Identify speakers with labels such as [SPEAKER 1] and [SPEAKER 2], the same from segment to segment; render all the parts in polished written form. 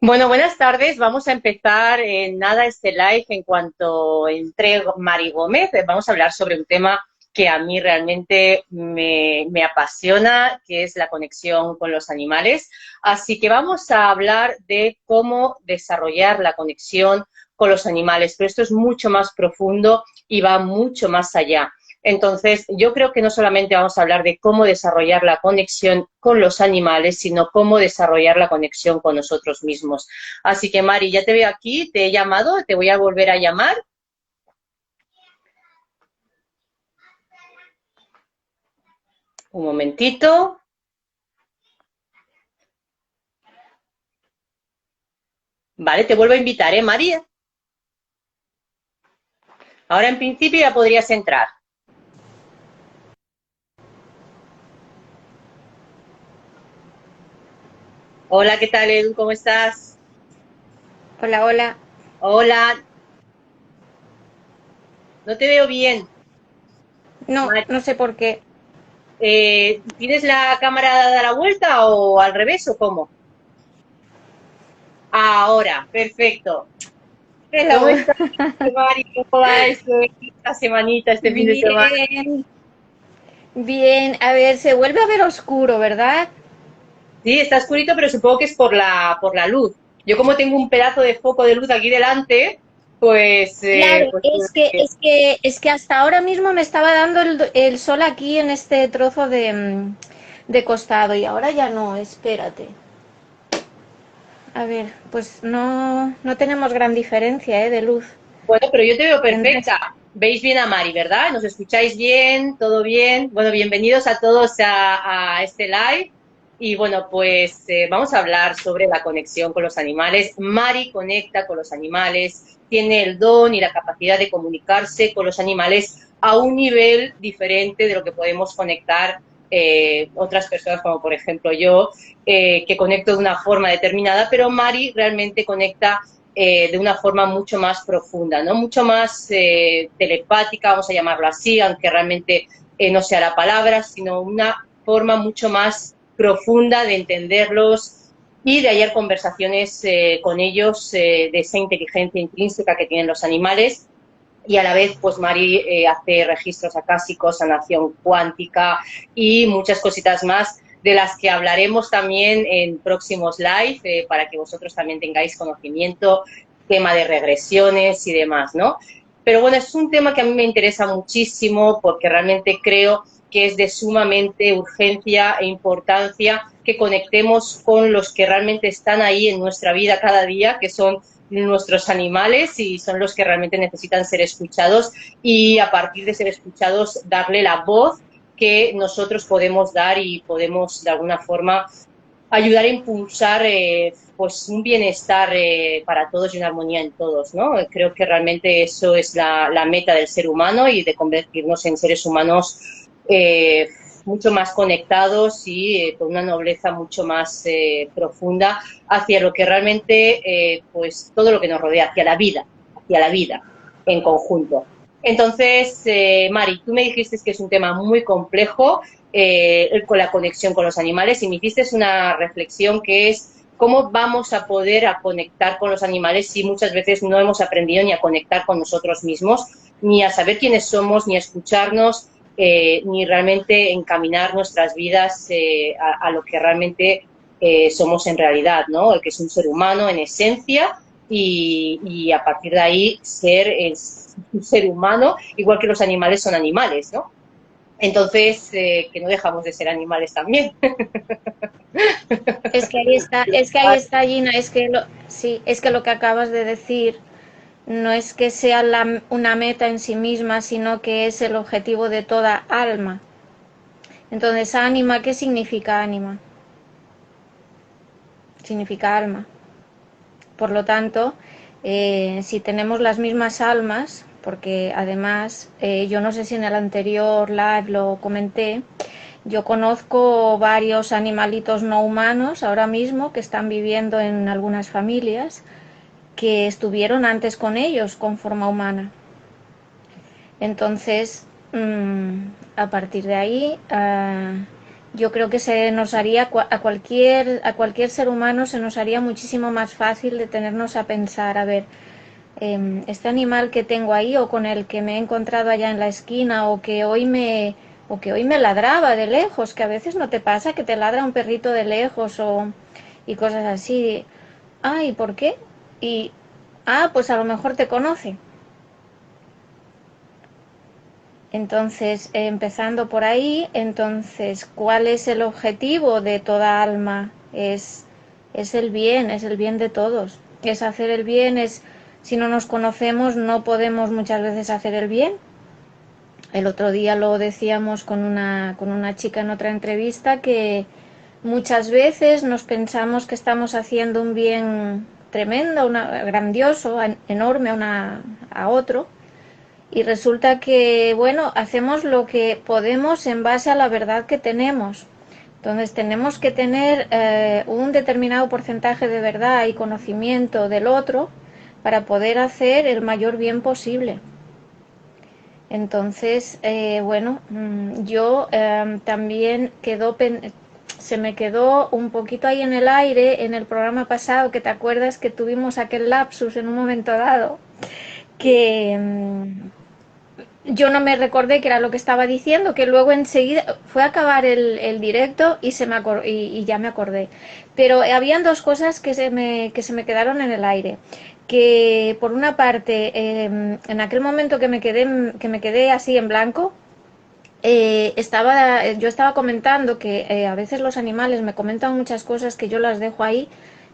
[SPEAKER 1] Bueno, buenas tardes. Vamos a empezar en nada este live en cuanto entre Mari Gómez. Vamos a hablar sobre un tema que a mí realmente me apasiona, que es la conexión con los animales. Así que vamos a hablar de cómo desarrollar la conexión con los animales, pero esto es mucho más profundo y va mucho más allá. Entonces, yo creo que no solamente vamos a hablar de cómo desarrollar la conexión con los animales, sino cómo desarrollar la conexión con nosotros mismos. Así que, Mari, ya te veo aquí, te he llamado, te voy a volver a llamar. Un momentito. Vale, te vuelvo a invitar, ¿eh, Mari? Ahora, en principio, ya podrías entrar. Hola, ¿qué tal, Edu? ¿Cómo estás?
[SPEAKER 2] Hola, hola.
[SPEAKER 1] Hola, no te veo bien,
[SPEAKER 2] No,
[SPEAKER 1] Mari.
[SPEAKER 2] no sé por qué.
[SPEAKER 1] ¿Tienes la cámara dada la vuelta o al revés o cómo? Ahora, perfecto. ¿Cómo
[SPEAKER 2] Hello.
[SPEAKER 1] estás, Mari? ¿Cómo va esta semanita, este fin de semana?
[SPEAKER 2] Bien, bien. A ver, se vuelve a ver oscuro, ¿verdad?
[SPEAKER 1] Sí, está oscurito, pero supongo que es por la luz. Yo como tengo un pedazo de foco de luz aquí delante, pues,
[SPEAKER 2] Claro,
[SPEAKER 1] pues
[SPEAKER 2] es que hasta ahora mismo me estaba dando el sol aquí en este trozo de costado y ahora ya no, espérate. A ver, pues no tenemos gran diferencia, de luz.
[SPEAKER 1] bueno, pero yo te veo
[SPEAKER 2] Tendrás.
[SPEAKER 1] perfecta. Veis bien a Mari, ¿verdad? ¿Nos escucháis bien? ¿Todo bien? Bueno, bienvenidos a todos a este live. Y bueno, pues vamos a hablar sobre la conexión con los animales. Mari conecta con los animales, tiene el don y la capacidad de comunicarse con los animales a un nivel diferente de lo que podemos conectar otras personas, como por ejemplo yo, que conecto de una forma determinada, pero Mari realmente conecta de una forma mucho más profunda, ¿no? Mucho más telepática, vamos a llamarlo así, aunque realmente no sea la palabra, sino una forma mucho más profunda de entenderlos y de hallar conversaciones con ellos de esa inteligencia intrínseca que tienen los animales. Y a la vez, pues Mari hace registros acásicos, sanación cuántica y muchas cositas más de las que hablaremos también en próximos live para que vosotros también tengáis conocimiento, tema de regresiones y demás, ¿no? Pero bueno, es un tema que a mí me interesa muchísimo porque realmente creo que es de sumamente urgencia e importancia que conectemos con los que realmente están ahí en nuestra vida cada día, que son nuestros animales y son los que realmente necesitan ser escuchados y a partir de ser escuchados darle la voz que nosotros podemos dar y podemos de alguna forma ayudar a impulsar pues un bienestar para todos y una armonía en todos, ¿no? Creo que realmente eso es la meta del ser humano y de convertirnos en seres humanos eh, mucho más conectados y con una nobleza mucho más profunda hacia lo que realmente, pues todo lo que nos rodea, hacia la vida en conjunto. Entonces, Mari, tú me dijiste que es un tema muy complejo con la conexión con los animales y me hiciste una reflexión que es cómo vamos a poder a conectar con los animales si muchas veces no hemos aprendido ni a conectar con nosotros mismos, ni a saber quiénes somos, ni a escucharnos, ni realmente encaminar nuestras vidas a lo que realmente somos en realidad, ¿no? El que es un ser humano en esencia y a partir de ahí ser un ser humano, igual que los animales son animales, ¿no? Entonces, que no dejamos de ser animales también.
[SPEAKER 2] Es que ahí está, Gina, sí, es que lo que acabas de decir no es que sea una meta en sí misma, sino que es el objetivo de toda alma. Entonces, ánima, ¿qué significa ánima? Significa alma. Por lo tanto, si tenemos las mismas almas, porque además, yo no sé si en el anterior live lo comenté, yo conozco varios animalitos no humanos ahora mismo que están viviendo en algunas familias que estuvieron antes con ellos con forma humana. Entonces, a partir de ahí, yo creo que se nos haría, a cualquier ser humano se nos haría muchísimo más fácil detenernos a pensar, a ver, este animal que tengo ahí o con el que me he encontrado allá en la esquina o que hoy me ladraba de lejos, que a veces no te pasa que te ladra un perrito de lejos y cosas así. Ay, ¿por qué? Y, pues a lo mejor te conoce. Entonces, empezando por ahí, entonces, ¿cuál es el objetivo de toda alma? Es el bien de todos. Es hacer el bien, si no nos conocemos, no podemos muchas veces hacer el bien. El otro día lo decíamos con una chica en otra entrevista, que muchas veces nos pensamos que estamos haciendo un bien tremendo, grandioso, enorme a otro, y resulta que, bueno, hacemos lo que podemos en base a la verdad que tenemos. Entonces tenemos que tener un determinado porcentaje de verdad y conocimiento del otro para poder hacer el mayor bien posible. Entonces, bueno, yo también se me quedó un poquito ahí en el aire en el programa pasado, que te acuerdas que tuvimos aquel lapsus en un momento dado, que yo no me recordé que era lo que estaba diciendo, que luego enseguida fue a acabar el directo y, y ya me acordé. Pero habían dos cosas que se me quedaron en el aire. Que por una parte, en aquel momento que me quedé así en blanco, yo estaba comentando que a veces los animales me comentan muchas cosas que yo las dejo ahí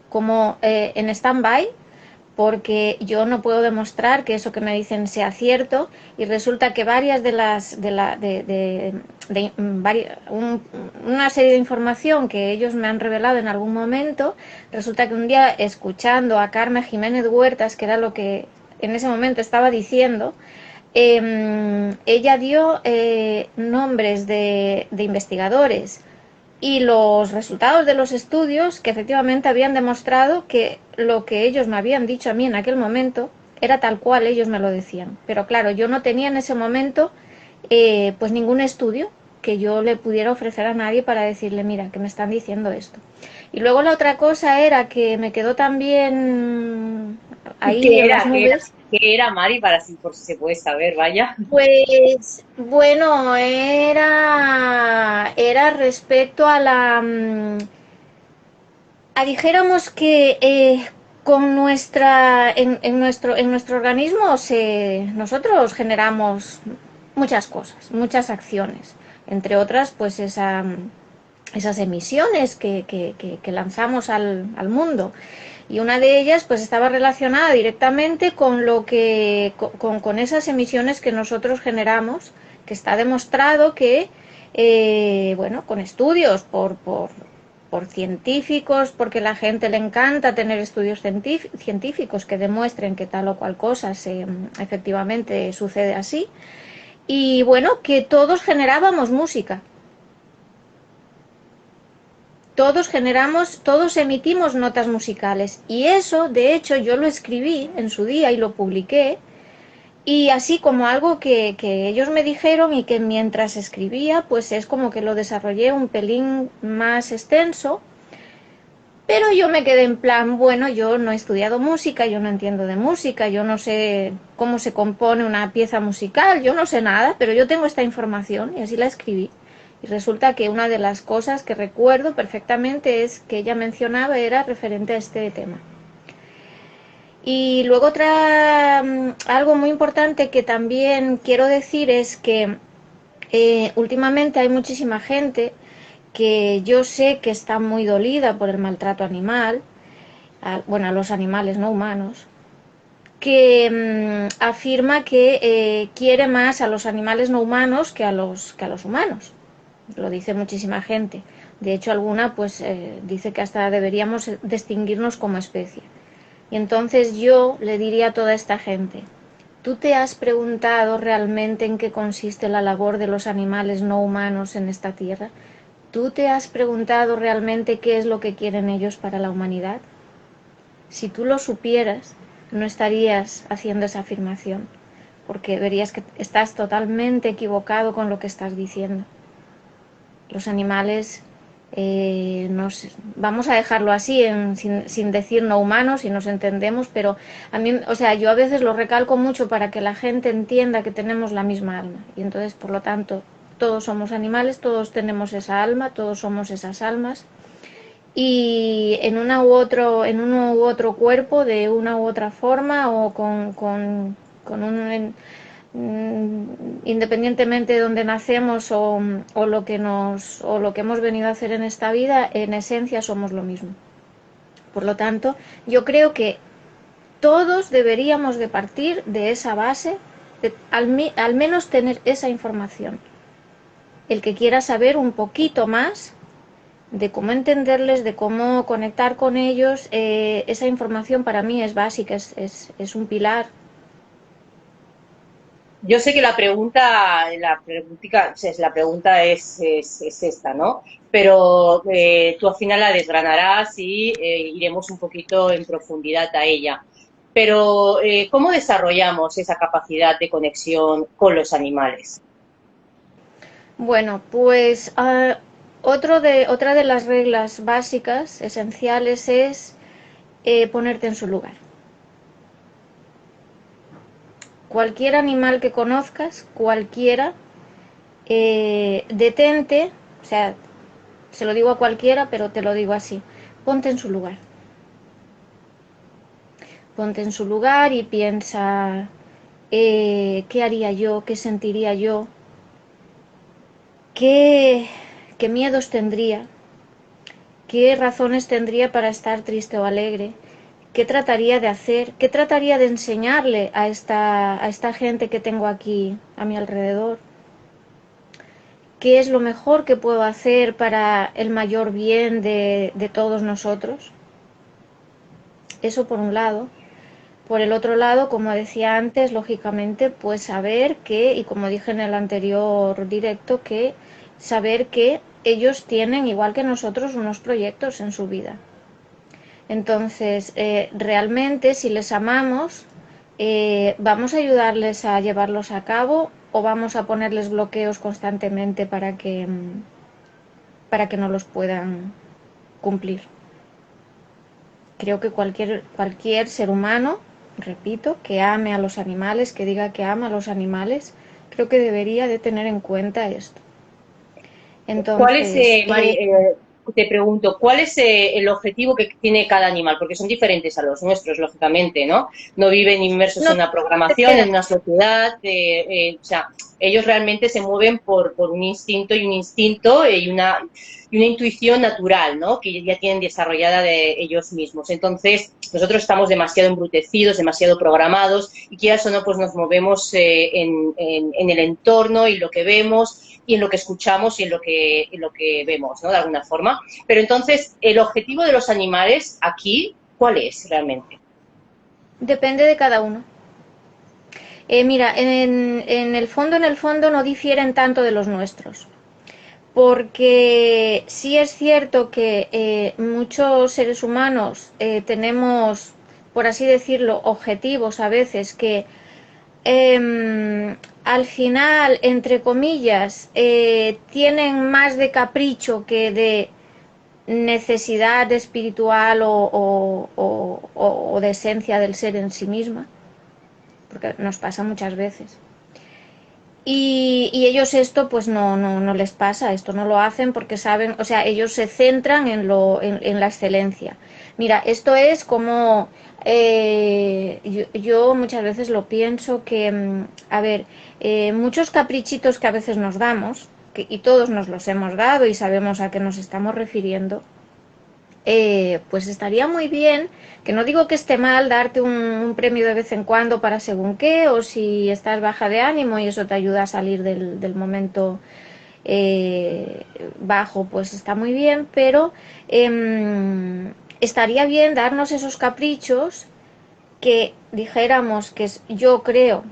[SPEAKER 2] como en stand-by, porque yo no puedo demostrar que eso que me dicen sea cierto, y resulta que varias una serie de información que ellos me han revelado en algún momento, resulta que un día, escuchando a Carmen Jiménez Huertas, que era lo que en ese momento estaba diciendo, ella dio nombres de investigadores y los resultados de los estudios que efectivamente habían demostrado que lo que ellos me habían dicho a mí en aquel momento era tal cual ellos me lo decían. Pero claro, yo no tenía en ese momento pues ningún estudio que yo le pudiera ofrecer a nadie para decirle, mira, que me están diciendo esto. Y luego la otra cosa era que me quedó también ahí
[SPEAKER 1] ¿Qué
[SPEAKER 2] en las
[SPEAKER 1] era? ¿Qué era?
[SPEAKER 2] nubes.
[SPEAKER 1] ¿Qué era, Mari? Por si se puede saber, vaya.
[SPEAKER 2] Pues bueno, era respecto a dijéramos que con en nuestro organismo nosotros generamos muchas cosas, muchas acciones, entre otras pues esas emisiones que lanzamos al mundo. Y una de ellas pues estaba relacionada directamente con con esas emisiones que nosotros generamos, que está demostrado que bueno, con estudios por científicos, porque a la gente le encanta tener estudios científicos que demuestren que tal o cual cosa efectivamente sucede así. Y bueno, que todos generábamos música. Todos emitimos notas musicales. Y eso, de hecho, yo lo escribí en su día y lo publiqué. Y así como algo que ellos me dijeron, y que mientras escribía, pues es como que lo desarrollé un pelín más extenso. Pero yo me quedé en plan, bueno, yo no he estudiado música, yo no entiendo de música, yo no sé cómo se compone una pieza musical, yo no sé nada, pero yo tengo esta información y así la escribí. Y resulta que una de las cosas que recuerdo perfectamente es que ella mencionaba era referente a este tema. Y luego algo muy importante que también quiero decir es que últimamente hay muchísima gente que yo sé que está muy dolida por el maltrato animal, bueno, a los animales no humanos, que afirma que quiere más a los animales no humanos que a los humanos. Lo dice muchísima gente. De hecho, alguna pues dice que hasta deberíamos distinguirnos como especie. Y entonces yo le diría a toda esta gente, ¿tú te has preguntado realmente en qué consiste la labor de los animales no humanos en esta tierra? ¿Tú te has preguntado realmente qué es lo que quieren ellos para la humanidad? Si tú lo supieras, no estarías haciendo esa afirmación, porque verías que estás totalmente equivocado con lo que estás diciendo. Los animales, vamos a dejarlo así, sin decir no humanos, si nos entendemos, pero a mí, o sea, yo a veces lo recalco mucho para que la gente entienda que tenemos la misma alma. Y entonces, por lo tanto, todos somos animales, todos tenemos esa alma, todos somos esas almas. Y en en uno u otro cuerpo, de una u otra forma, o con independientemente de donde nacemos o lo que hemos venido a hacer en esta vida, en esencia somos lo mismo. Por lo tanto, yo creo que todos deberíamos de partir de esa base, de al menos tener esa información. El que quiera saber un poquito más de cómo entenderles, de cómo conectar con ellos, esa información para mí es básica, es un pilar.
[SPEAKER 1] Yo sé que la pregunta es esta, ¿no? Pero tú al final la desgranarás y iremos un poquito en profundidad a ella. Pero, ¿cómo desarrollamos esa capacidad de conexión con los animales?
[SPEAKER 2] Bueno, pues otra de las reglas básicas, esenciales, es ponerte en su lugar. Cualquier animal que conozcas, cualquiera, detente, o sea, se lo digo a cualquiera, pero te lo digo así, ponte en su lugar. Ponte en su lugar y piensa, ¿qué haría yo? ¿Qué sentiría yo? ¿Qué miedos tendría? ¿Qué razones tendría para estar triste o alegre? ¿Qué trataría de hacer? ¿Qué trataría de enseñarle a esta gente que tengo aquí a mi alrededor? ¿Qué es lo mejor que puedo hacer para el mayor bien de todos nosotros? Eso por un lado. Por el otro lado, como decía antes, lógicamente, pues saber que, y como dije en el anterior directo, que saber que ellos tienen, igual que nosotros, unos proyectos en su vida. Entonces, realmente, si les amamos, vamos a ayudarles a llevarlos a cabo o vamos a ponerles bloqueos constantemente para que no los puedan cumplir. Creo que cualquier ser humano, repito, que ame a los animales, que diga que ama a los animales, creo que debería de tener en cuenta esto.
[SPEAKER 1] ¿Cuál es,
[SPEAKER 2] Entonces,
[SPEAKER 1] te pregunto, cuál es el objetivo que tiene cada animal? Porque son diferentes a los nuestros, lógicamente, ¿no? No viven inmersos
[SPEAKER 2] no,
[SPEAKER 1] en una programación,
[SPEAKER 2] espera,
[SPEAKER 1] en una sociedad, o sea, ellos realmente se mueven por un instinto y una intuición natural, ¿no? Que ya tienen desarrollada de ellos mismos. Entonces, nosotros estamos demasiado embrutecidos, demasiado programados, y quieras o no, pues nos movemos en el entorno y lo que vemos y en lo que escuchamos y en lo que vemos, ¿no? De alguna forma. Pero entonces, el objetivo de los animales aquí, ¿cuál es realmente?
[SPEAKER 2] depende de cada uno. Mira, en el fondo no difieren tanto de los nuestros, porque sí es cierto que muchos seres humanos tenemos, por así decirlo, objetivos a veces que al final, entre comillas, tienen más de capricho que de necesidad espiritual o de esencia del ser en sí misma, porque nos pasa muchas veces. Y ellos esto pues no les pasa, esto no lo hacen porque saben, o sea, ellos se centran en la excelencia. Mira, esto es como, yo muchas veces lo pienso que, a ver, muchos caprichitos que a veces nos damos, y todos nos los hemos dado y sabemos a qué nos estamos refiriendo, pues estaría muy bien, que no digo que esté mal darte un premio de vez en cuando para según qué, o si estás baja de ánimo y eso te ayuda a salir del momento eh, bajo, pues está muy bien, pero estaría bien darnos esos caprichos que dijéramos que yo creo,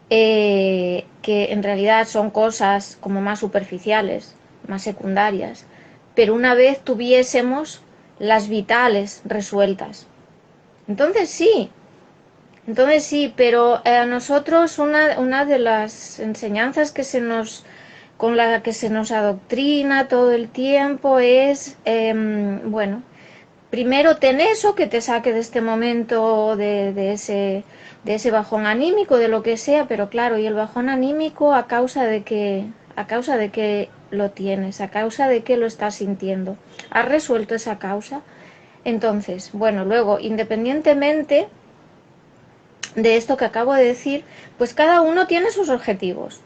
[SPEAKER 2] que en realidad son cosas como más superficiales, más secundarias, pero una vez tuviésemos las vitales resueltas. Entonces sí, pero a nosotros una de las enseñanzas que se nos con la que se nos adoctrina todo el tiempo es, bueno, primero ten eso que te saque de este momento, de ese bajón anímico, de lo que sea, pero claro, y el bajón anímico a causa de que lo tienes, a causa de que lo estás sintiendo. ¿Has resuelto esa causa? Entonces, bueno, luego, independientemente de esto que acabo de decir, pues cada uno tiene sus objetivos.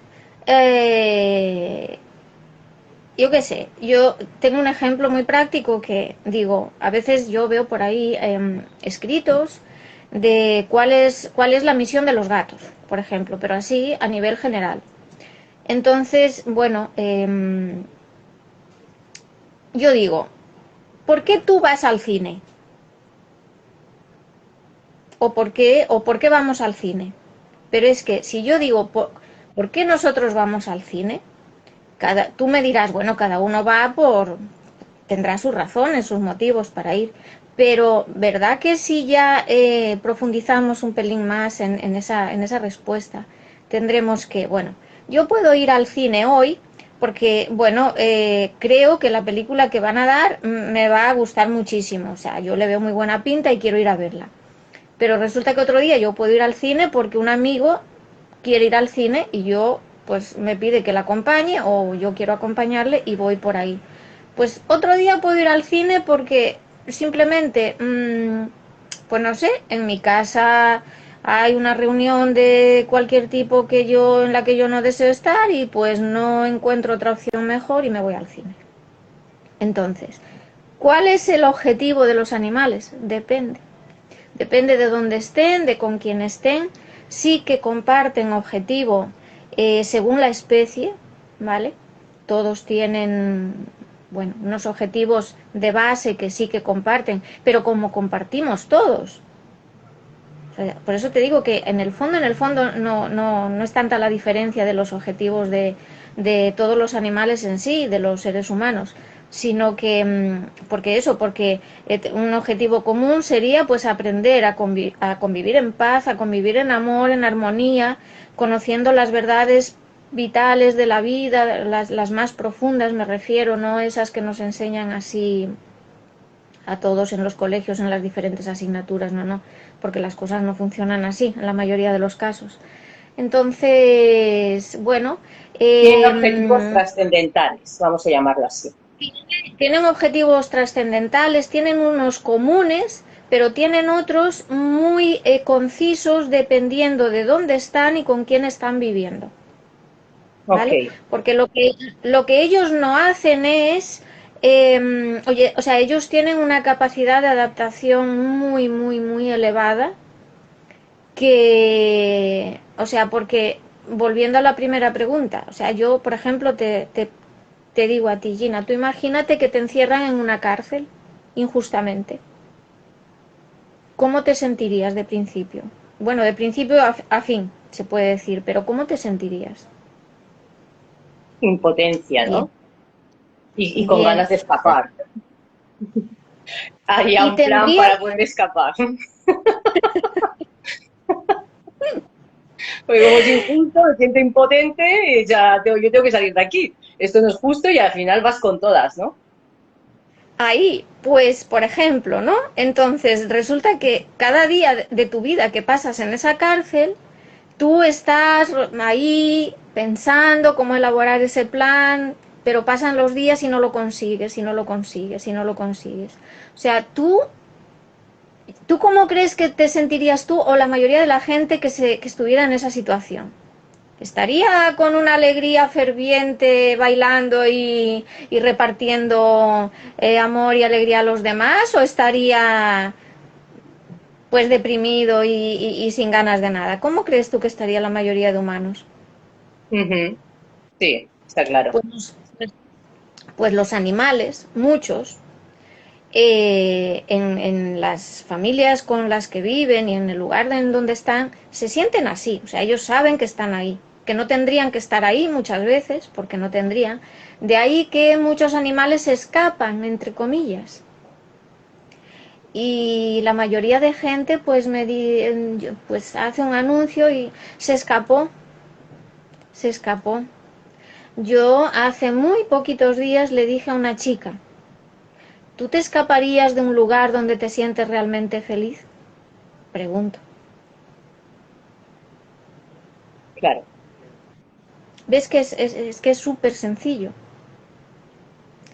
[SPEAKER 2] Eh, yo qué sé, yo tengo un ejemplo muy práctico que digo, a veces yo veo por ahí escritos de cuál es la misión de los gatos, por ejemplo, pero así a nivel general. Entonces, bueno, yo digo, ¿por qué tú vas al cine? ¿O por qué vamos al cine? Pero es que si yo digo, ¿por qué nosotros vamos al cine? Tú me dirás, bueno, cada uno va tendrá sus razones, sus motivos para ir, pero ¿verdad que si ya profundizamos un pelín más en esa respuesta, tendremos que, bueno, yo puedo ir al cine hoy porque, bueno, creo que la película que van a dar me va a gustar muchísimo, o sea, yo le veo muy buena pinta y quiero ir a verla. Pero resulta que otro día yo puedo ir al cine porque un amigo quiere ir al cine y yo pues me pide que la acompañe o yo quiero acompañarle y voy por ahí. Pues otro día puedo ir al cine porque simplemente, pues no sé, en mi casa hay una reunión de cualquier tipo en la que yo no deseo estar y pues no encuentro otra opción mejor y me voy al cine. Entonces, ¿cuál es el objetivo de los animales? Depende. Depende de dónde estén, de con quién estén. Sí que comparten objetivo según la especie, ¿vale? Todos tienen, bueno, unos objetivos de base que sí que comparten, pero como compartimos todos. O sea, por eso te digo que en el fondo, no es tanta la diferencia de los objetivos de todos los animales en sí, de los seres humanos, sino que, porque un objetivo común sería pues aprender a convivir en paz, a convivir en amor, en armonía, conociendo las verdades vitales de la vida, las más profundas me refiero, no esas que nos enseñan así a todos en los colegios, en las diferentes asignaturas, no, porque las cosas no funcionan así en la mayoría de los casos. Entonces, bueno,
[SPEAKER 1] Tienen objetivos trascendentales, vamos a llamarlo así.
[SPEAKER 2] tienen objetivos trascendentales, tienen unos comunes, pero tienen otros muy concisos dependiendo de dónde están y con quién están viviendo.
[SPEAKER 1] Ok.
[SPEAKER 2] ¿Vale? Porque lo que ellos no hacen es, oye, o sea, ellos tienen una capacidad de adaptación muy, muy, muy elevada o sea, porque volviendo a la primera pregunta, o sea, yo, por ejemplo, te digo a ti, Gina, tú imagínate que te encierran en una cárcel injustamente. ¿Cómo te sentirías de principio? Bueno, de principio a fin, se puede decir, pero ¿cómo te sentirías?
[SPEAKER 1] Impotencia,
[SPEAKER 2] Bien,
[SPEAKER 1] ¿no? Y con
[SPEAKER 2] bien.
[SPEAKER 1] ganas de escapar. Haría
[SPEAKER 2] Y
[SPEAKER 1] un plan
[SPEAKER 2] tendría
[SPEAKER 1] para poder escapar. Porque como es injusto, me siento impotente, y yo tengo que salir de aquí. Esto no es justo y al final vas con todas, ¿no?
[SPEAKER 2] ahí, pues, por ejemplo, ¿no? Entonces, resulta que cada día de tu vida que pasas en esa cárcel, tú estás ahí pensando cómo elaborar ese plan, pero pasan los días y no lo consigues, y no lo consigues, y no lo consigues. O sea, ¿tú cómo crees que te sentirías tú o la mayoría de la gente que estuviera en esa situación? ¿Estaría con una alegría ferviente bailando y repartiendo amor y alegría a los demás o estaría pues deprimido y sin ganas de nada? ¿Cómo crees tú que estaría la mayoría de humanos?
[SPEAKER 1] Ujú. Sí, está claro.
[SPEAKER 2] Pues, pues los animales, muchos, en las familias con las que viven y en el lugar en donde están, se sienten así, o sea, ellos saben que están ahí, que no tendrían que estar ahí muchas veces, porque no tendrían. De ahí que muchos animales se escapan, entre comillas. Y la mayoría de gente pues hace un anuncio y se escapó, se escapó. Yo hace muy poquitos días le dije a una chica, ¿tú te escaparías de un lugar donde te sientes realmente feliz? Pregunto.
[SPEAKER 1] Claro.
[SPEAKER 2] ¿Ves que es que es súper sencillo?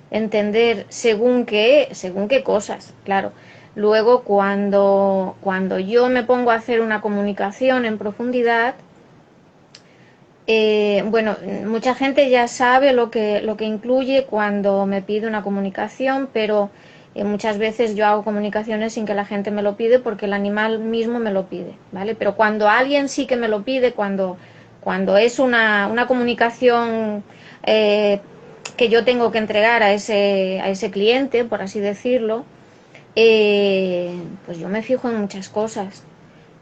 [SPEAKER 2] Entender según qué cosas, claro. Luego, cuando yo me pongo a hacer una comunicación en profundidad, bueno, mucha gente ya sabe lo que incluye cuando me pide una comunicación, pero muchas veces yo hago comunicaciones sin que la gente me lo pide porque el animal mismo me lo pide, ¿vale? Pero cuando alguien sí que me lo pide, cuando es una comunicación eh, que yo tengo que entregar a ese cliente, por así decirlo, pues yo me fijo en muchas cosas.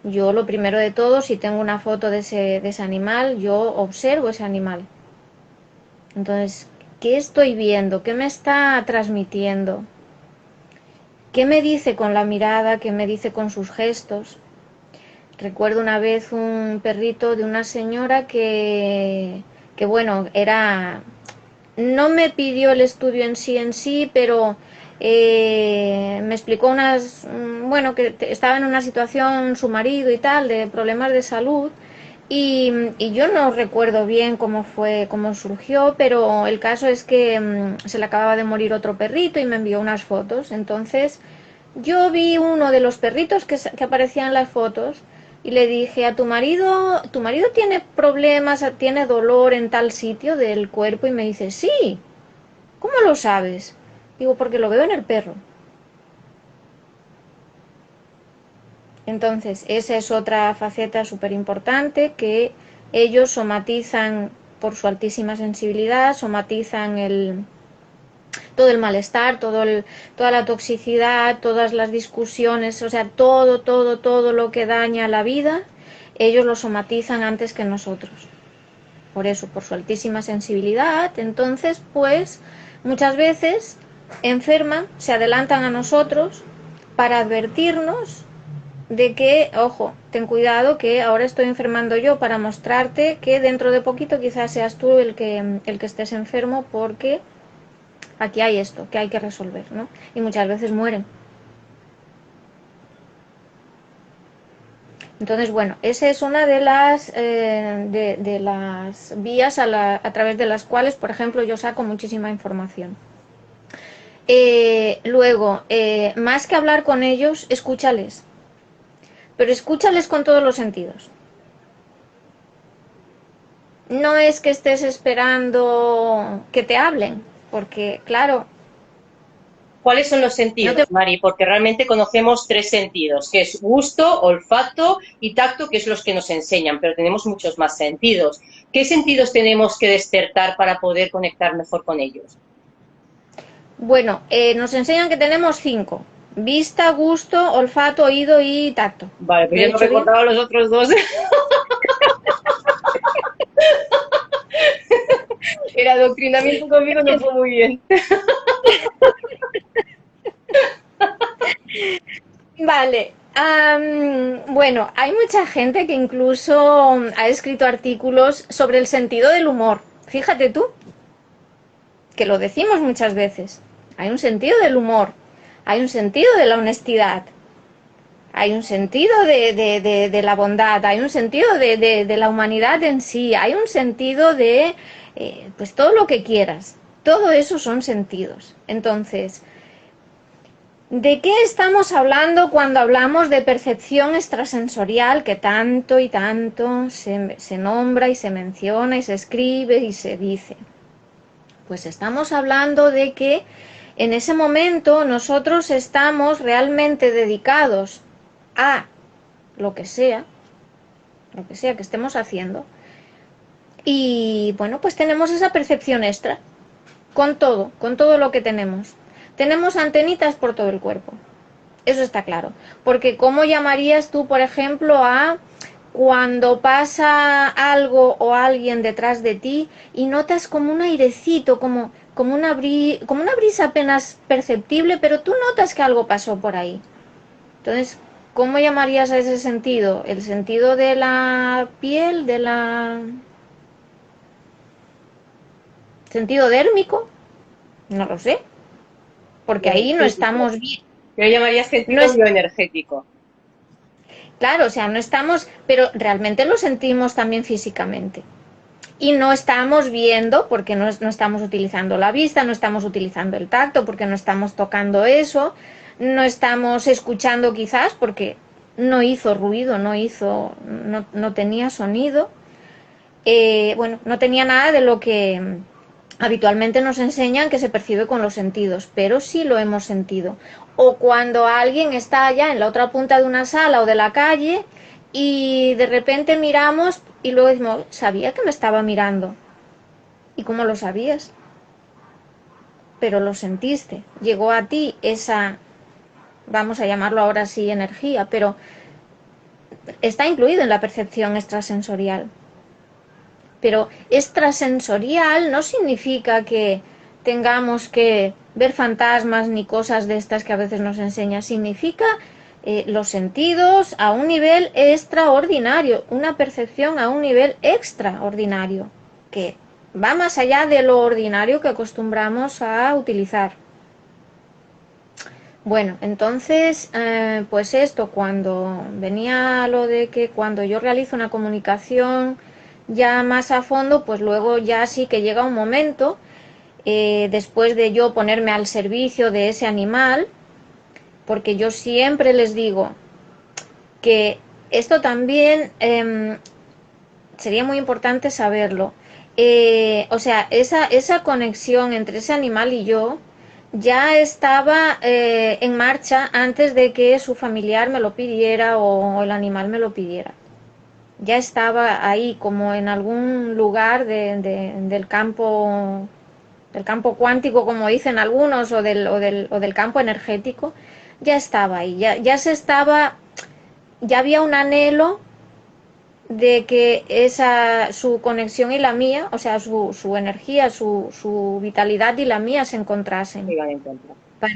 [SPEAKER 2] Yo lo primero de todo, si tengo una foto de ese animal, yo observo ese animal. Entonces, ¿qué estoy viendo? ¿Qué me está transmitiendo? ¿Qué me dice con la mirada? ¿Qué me dice con sus gestos? Recuerdo una vez un perrito de una señora que bueno, era, no me pidió el estudio en sí, pero me explicó bueno, que estaba en una situación su marido y tal, de problemas de salud, y yo no recuerdo bien cómo fue, cómo surgió, pero el caso es que se le acababa de morir otro perrito y me envió unas fotos. Entonces, yo vi uno de los perritos que aparecían en las fotos y le dije a tu marido tiene problemas, tiene dolor en tal sitio del cuerpo y me dice, sí, ¿cómo lo sabes? Digo, porque lo veo en el perro. Entonces, esa es otra faceta súper importante que ellos somatizan por su altísima sensibilidad, somatizan todo el malestar, toda la toxicidad, todas las discusiones, o sea, todo lo que daña la vida, ellos lo somatizan antes que nosotros. Por eso, por su altísima sensibilidad, entonces, pues, muchas veces enferman, se adelantan a nosotros para advertirnos de que, ojo, ten cuidado que ahora estoy enfermando yo para mostrarte que dentro de poquito quizás seas tú el que estés enfermo porque aquí hay esto que hay que resolver, ¿no? Y muchas veces mueren. Entonces, bueno, esa es una de las vías a través de las cuales, por ejemplo, yo saco muchísima información. Luego, más que hablar con ellos, escúchales, pero escúchales con todos los sentidos. No es que estés esperando que te hablen, porque, claro,
[SPEAKER 1] ¿Cuáles son los
[SPEAKER 2] no te...
[SPEAKER 1] sentidos, Mari? Porque realmente conocemos tres sentidos, que es gusto, olfato y tacto, que es los que nos enseñan, pero tenemos muchos más sentidos. ¿Qué sentidos tenemos que despertar para poder conectar mejor con ellos?
[SPEAKER 2] Bueno, nos enseñan que tenemos cinco. Vista, gusto, olfato, oído y tacto.
[SPEAKER 1] Vale, pues
[SPEAKER 2] ¿Lo he
[SPEAKER 1] yo no
[SPEAKER 2] dicho bien?
[SPEAKER 1] recordaba los otros dos. El adoctrinamiento conmigo no fue muy bien.
[SPEAKER 2] Vale. Bueno, hay mucha gente que incluso ha escrito artículos sobre el sentido del humor. Fíjate tú, que lo decimos muchas veces. Hay un sentido del humor, hay un sentido de la honestidad, hay un sentido de la bondad, hay un sentido de la humanidad en sí, hay un sentido de, pues todo lo que quieras. Todo eso son sentidos. Entonces, ¿de qué estamos hablando cuando hablamos de percepción extrasensorial que tanto y tanto se nombra y se menciona y se escribe y se dice? Pues estamos hablando de que en ese momento nosotros estamos realmente dedicados a lo que sea que estemos haciendo, y bueno, pues tenemos esa percepción extra con todo lo que tenemos. Tenemos antenitas por todo el cuerpo. Eso está claro. Porque ¿cómo llamarías tú, por ejemplo, a cuando pasa algo o alguien detrás de ti y notas como un airecito, como una brisa apenas perceptible, pero tú notas que algo pasó por ahí? Entonces, ¿cómo llamarías a ese sentido? ¿El sentido de la piel, de la... ¿Sentido dérmico? No lo sé, porque ahí no estamos bien.
[SPEAKER 1] Yo llamaría
[SPEAKER 2] No
[SPEAKER 1] sentido
[SPEAKER 2] es,
[SPEAKER 1] bioenergético.
[SPEAKER 2] claro, o sea, no estamos, pero realmente lo sentimos también físicamente. Y no estamos viendo porque no estamos utilizando la vista, no estamos utilizando el tacto porque no estamos tocando eso, no estamos escuchando quizás porque no hizo ruido, no tenía sonido, bueno, no tenía nada de lo que habitualmente nos enseñan que se percibe con los sentidos, pero sí lo hemos sentido. O cuando alguien está allá en la otra punta de una sala o de la calle y de repente miramos y luego decimos, sabía que me estaba mirando. ¿Y cómo lo sabías? Pero lo sentiste. Llegó a ti esa, vamos a llamarlo ahora sí, energía, pero está incluido en la percepción extrasensorial. Pero extrasensorial no significa que tengamos que ver fantasmas ni cosas de estas que a veces nos enseña. Significa los sentidos a un nivel extraordinario, una percepción a un nivel extraordinario, que va más allá de lo ordinario que acostumbramos a utilizar. Bueno, entonces, pues esto, cuando venía lo de que cuando yo realizo una comunicación ya más a fondo, pues luego ya sí que llega un momento, después de yo ponerme al servicio de ese animal, porque yo siempre les digo que esto también sería muy importante saberlo. O sea, esa conexión entre ese animal y yo ya estaba en marcha antes de que su familiar me lo pidiera o el animal me lo pidiera. Ya estaba ahí como en algún lugar del campo cuántico, como dicen algunos, o del campo energético, ya estaba ahí, ya se estaba, ya había un anhelo de que esa su conexión y la mía, o sea, su energía, su vitalidad y la mía se encontrasen para,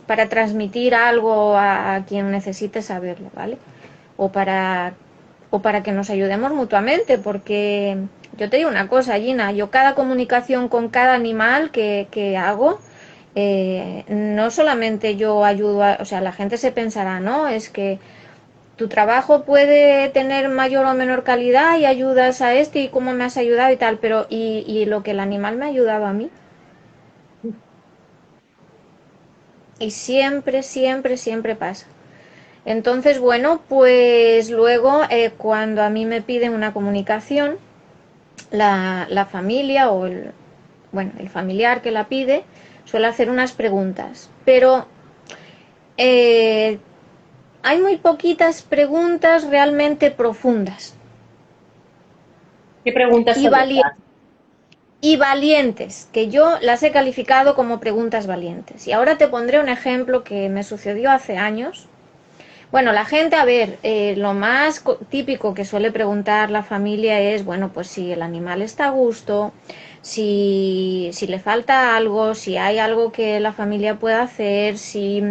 [SPEAKER 2] para transmitir algo a quien necesite saberlo, ¿vale? O para, o para que nos ayudemos mutuamente, porque yo te digo una cosa, Gina, yo cada comunicación con cada animal que hago, no solamente yo ayudo, o sea, la gente se pensará, no, es que tu trabajo puede tener mayor o menor calidad y ayudas a este y cómo me has ayudado y tal, pero y lo que el animal me ha ayudado a mí. Y siempre, siempre, siempre pasa. Entonces, bueno, pues luego cuando a mí me piden una comunicación, la familia o bueno, el familiar que la pide suele hacer unas preguntas, pero eh, hay muy poquitas preguntas realmente profundas
[SPEAKER 1] ¿Qué preguntas
[SPEAKER 2] y
[SPEAKER 1] son
[SPEAKER 2] valientes.
[SPEAKER 1] esas?
[SPEAKER 2] Y valientes, que yo las he calificado como preguntas valientes. Y ahora te pondré un ejemplo que me sucedió hace años. Bueno, la gente, a ver, lo más típico que suele preguntar la familia es, bueno, pues si el animal está a gusto, si le falta algo, si hay algo que la familia pueda hacer, si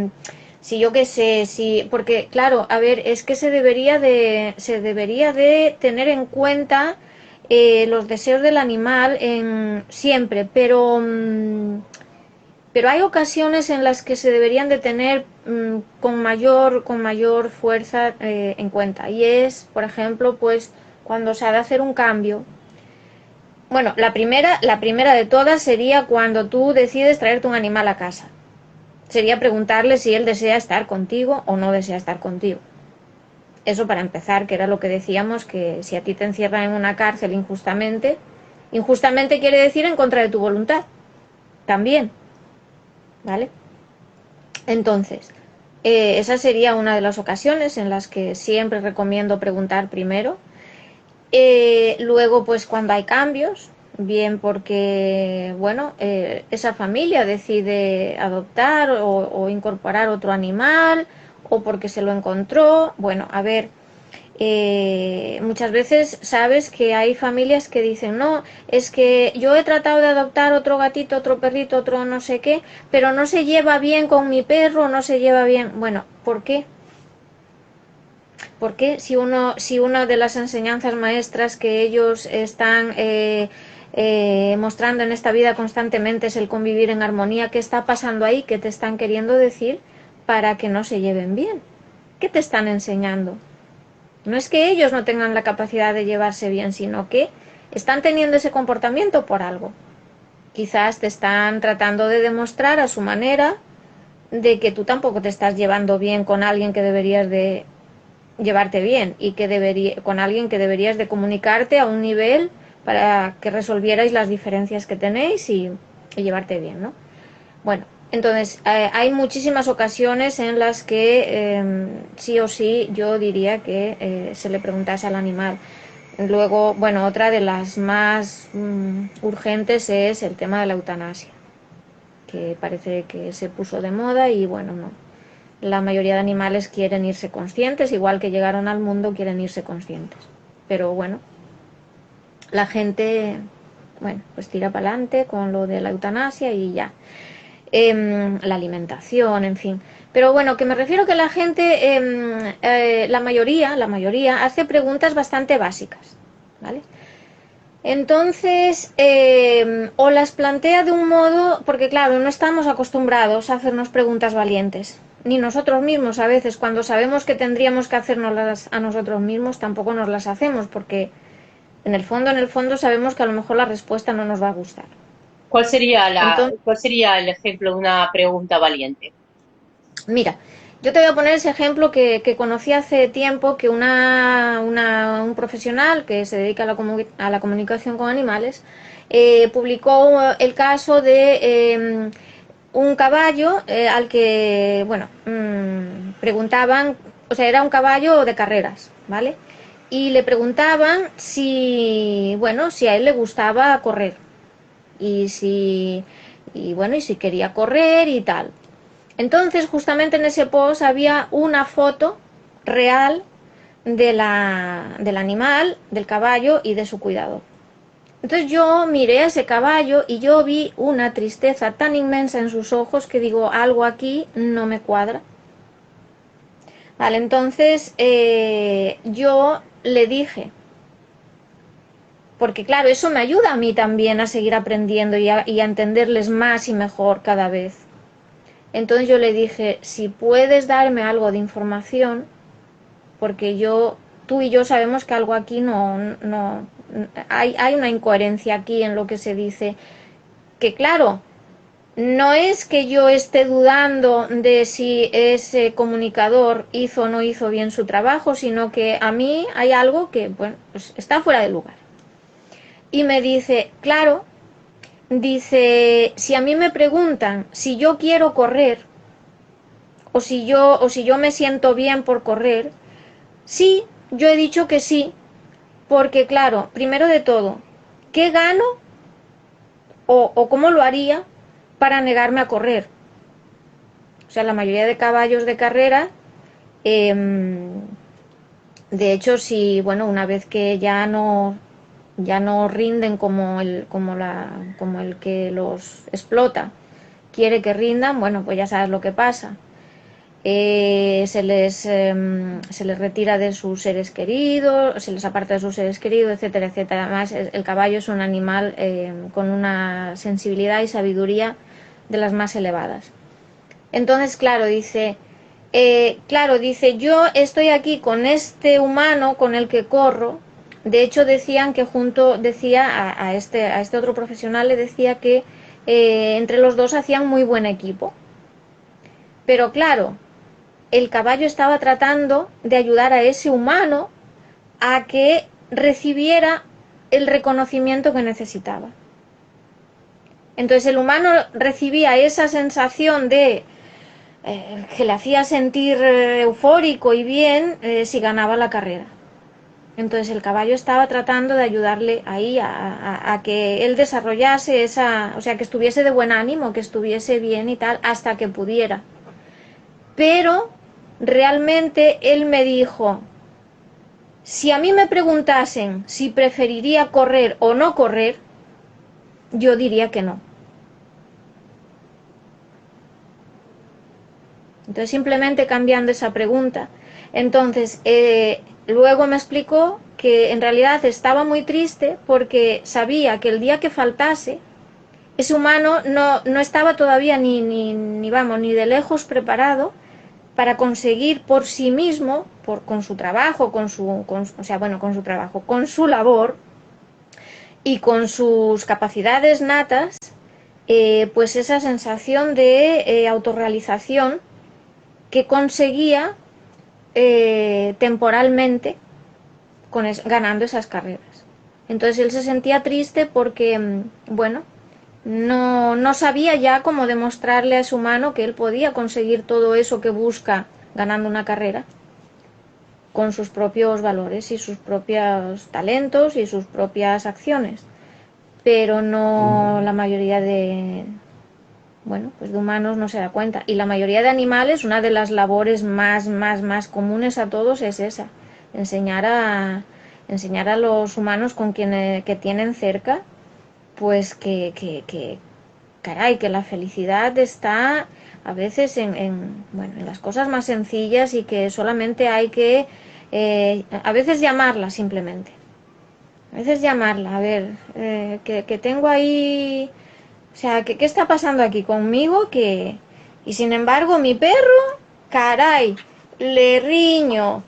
[SPEAKER 2] yo qué sé, si, porque claro, a ver, es que se debería de tener en cuenta los deseos del animal siempre, pero hay ocasiones en las que se deberían de tener con mayor fuerza en cuenta. Y es, por ejemplo, pues cuando se ha de hacer un cambio. Bueno, la primera de todas sería cuando tú decides traerte un animal a casa. Sería preguntarle si él desea estar contigo o no desea estar contigo. Eso para empezar, que era lo que decíamos, que si a ti te encierran en una cárcel injustamente, injustamente quiere decir en contra de tu voluntad. También, ¿vale? Entonces, esa sería una de las ocasiones en las que siempre recomiendo preguntar primero. Luego, pues cuando hay cambios, bien porque, bueno, esa familia decide adoptar o incorporar otro animal o porque se lo encontró. Bueno, a ver, muchas veces sabes que hay familias que dicen, no, es que yo he tratado de adoptar otro gatito, otro perrito, otro no sé qué, pero no se lleva bien con mi perro, no se lleva bien. Bueno, ¿por qué? Porque si una de las enseñanzas maestras que ellos están mostrando en esta vida constantemente es el convivir en armonía. ¿Qué está pasando ahí? ¿Qué te están queriendo decir para que no se lleven bien? ¿Qué te están enseñando? No es que ellos no tengan la capacidad de llevarse bien, sino que están teniendo ese comportamiento por algo. Quizás te están tratando de demostrar a su manera de que tú tampoco te estás llevando bien con alguien que deberías de llevarte bien y que con alguien que deberías de comunicarte a un nivel para que resolvierais las diferencias que tenéis y llevarte bien, ¿no? Bueno, entonces hay muchísimas ocasiones en las que sí o sí yo diría que se le preguntase al animal. Luego, bueno, otra de las más urgentes es el tema de la eutanasia, que parece que se puso de moda y bueno, no. La mayoría de animales quieren irse conscientes, igual que llegaron al mundo, quieren irse conscientes. Pero bueno, la gente, bueno, pues tira para adelante con lo de la eutanasia y ya. La alimentación, en fin. Pero bueno, que me refiero que la gente, la mayoría hace preguntas bastante básicas, ¿vale? Entonces, o las plantea de un modo, porque claro, no estamos acostumbrados a hacernos preguntas valientes. Ni nosotros mismos a veces, cuando sabemos que tendríamos que hacernoslas a nosotros mismos, tampoco nos las hacemos, porque en el fondo sabemos que a lo mejor la respuesta no nos va a gustar. Entonces,
[SPEAKER 1] ¿Cuál sería el ejemplo de una pregunta valiente?
[SPEAKER 2] mira, yo te voy a poner ese ejemplo que conocí hace tiempo, que un profesional que se dedica a la comunicación con animales publicó el caso de un caballo al que, bueno, preguntaban, o sea, era un caballo de carreras, ¿vale? Y le preguntaban si, bueno, si a él le gustaba correr y bueno, y si quería correr y tal. Entonces, justamente en ese post había una foto real del animal, del caballo y de su cuidador. Entonces yo miré a ese caballo y yo vi una tristeza tan inmensa en sus ojos que digo, algo aquí no me cuadra. Vale, entonces yo le dije, porque claro, eso me ayuda a mí también a seguir aprendiendo y a entenderles más y mejor cada vez. Entonces yo le dije, si puedes darme algo de información, porque tú y yo sabemos que algo aquí no hay una incoherencia aquí en lo que se dice, que claro, no es que yo esté dudando de si ese comunicador hizo o no hizo bien su trabajo, sino que a mí hay algo que, bueno, pues está fuera de lugar. Y me dice, claro, dice, si a mí me preguntan si yo quiero correr o si yo me siento bien por correr, sí, yo he dicho que sí, porque claro, primero de todo, ¿qué gano o cómo lo haría para negarme a correr? O sea, la mayoría de caballos de carrera, de hecho, si, bueno, una vez que ya no rinden como el que los explota quiere que rindan, bueno, pues ya sabes lo que pasa. Se les retira de sus seres queridos, se les aparta de sus seres queridos, etcétera, etcétera. Además, el caballo es un animal con una sensibilidad y sabiduría de las más elevadas. Entonces, claro, dice, yo estoy aquí con este humano con el que corro. De hecho, decían que decía a este otro profesional, le decía que entre los dos hacían muy buen equipo. Pero claro, el caballo estaba tratando de ayudar a ese humano a que recibiera el reconocimiento que necesitaba. Entonces el humano recibía esa sensación de que le hacía sentir eufórico y bien si ganaba la carrera. Entonces el caballo estaba tratando de ayudarle ahí a que él desarrollase o sea, que estuviese de buen ánimo, que estuviese bien y tal, hasta que pudiera. Pero realmente él me dijo, si a mí me preguntasen si preferiría correr o no correr, yo diría que no. Entonces simplemente cambiando esa pregunta. Entonces luego me explicó que en realidad estaba muy triste porque sabía que el día que faltase, ese humano no estaba todavía ni de lejos preparado para conseguir por sí mismo, con su trabajo, con su trabajo, con su labor y con sus capacidades natas, pues esa sensación de autorrealización que conseguía temporalmente ganando esas carreras. Entonces él se sentía triste porque, bueno, no sabía ya cómo demostrarle a su mano que él podía conseguir todo eso que busca ganando una carrera con sus propios valores y sus propios talentos y sus propias acciones. Pero no la mayoría pues de humanos no se da cuenta. Y la mayoría de animales, una de las labores más comunes a todos es esa, enseñar a los humanos con quienes que tienen cerca, pues caray, que la felicidad está a veces en las cosas más sencillas y que solamente hay que a veces llamarla simplemente. A veces llamarla, a ver, que tengo ahí, o sea, ¿qué está pasando aquí conmigo? Y sin embargo, mi perro, caray, le riño,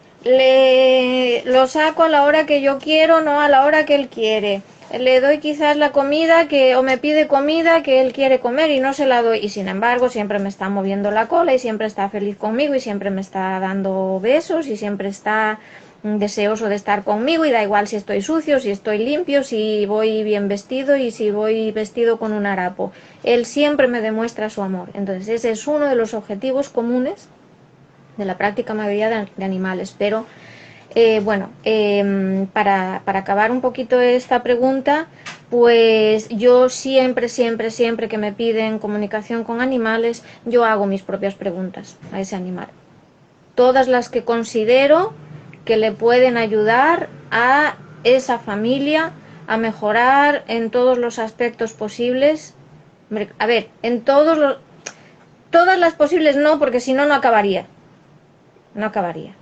[SPEAKER 2] lo saco a la hora que yo quiero, no a la hora que él quiere. Le doy quizás la comida o me pide comida que él quiere comer y no se la doy. Y sin embargo, siempre me está moviendo la cola y siempre está feliz conmigo y siempre me está dando besos y siempre está deseoso de estar conmigo y da igual si estoy sucio, si estoy limpio, si voy bien vestido y si voy vestido con un harapo. Él siempre me demuestra su amor. Entonces ese es uno de los objetivos comunes de la práctica mayoría de animales. Pero para acabar un poquito esta pregunta, pues yo siempre que me piden comunicación con animales, yo hago mis propias preguntas a ese animal. Todas las que considero que le pueden ayudar a esa familia a mejorar en todos los aspectos posibles. A ver, todas las posibles no, porque si no, no acabaría. No acabaría.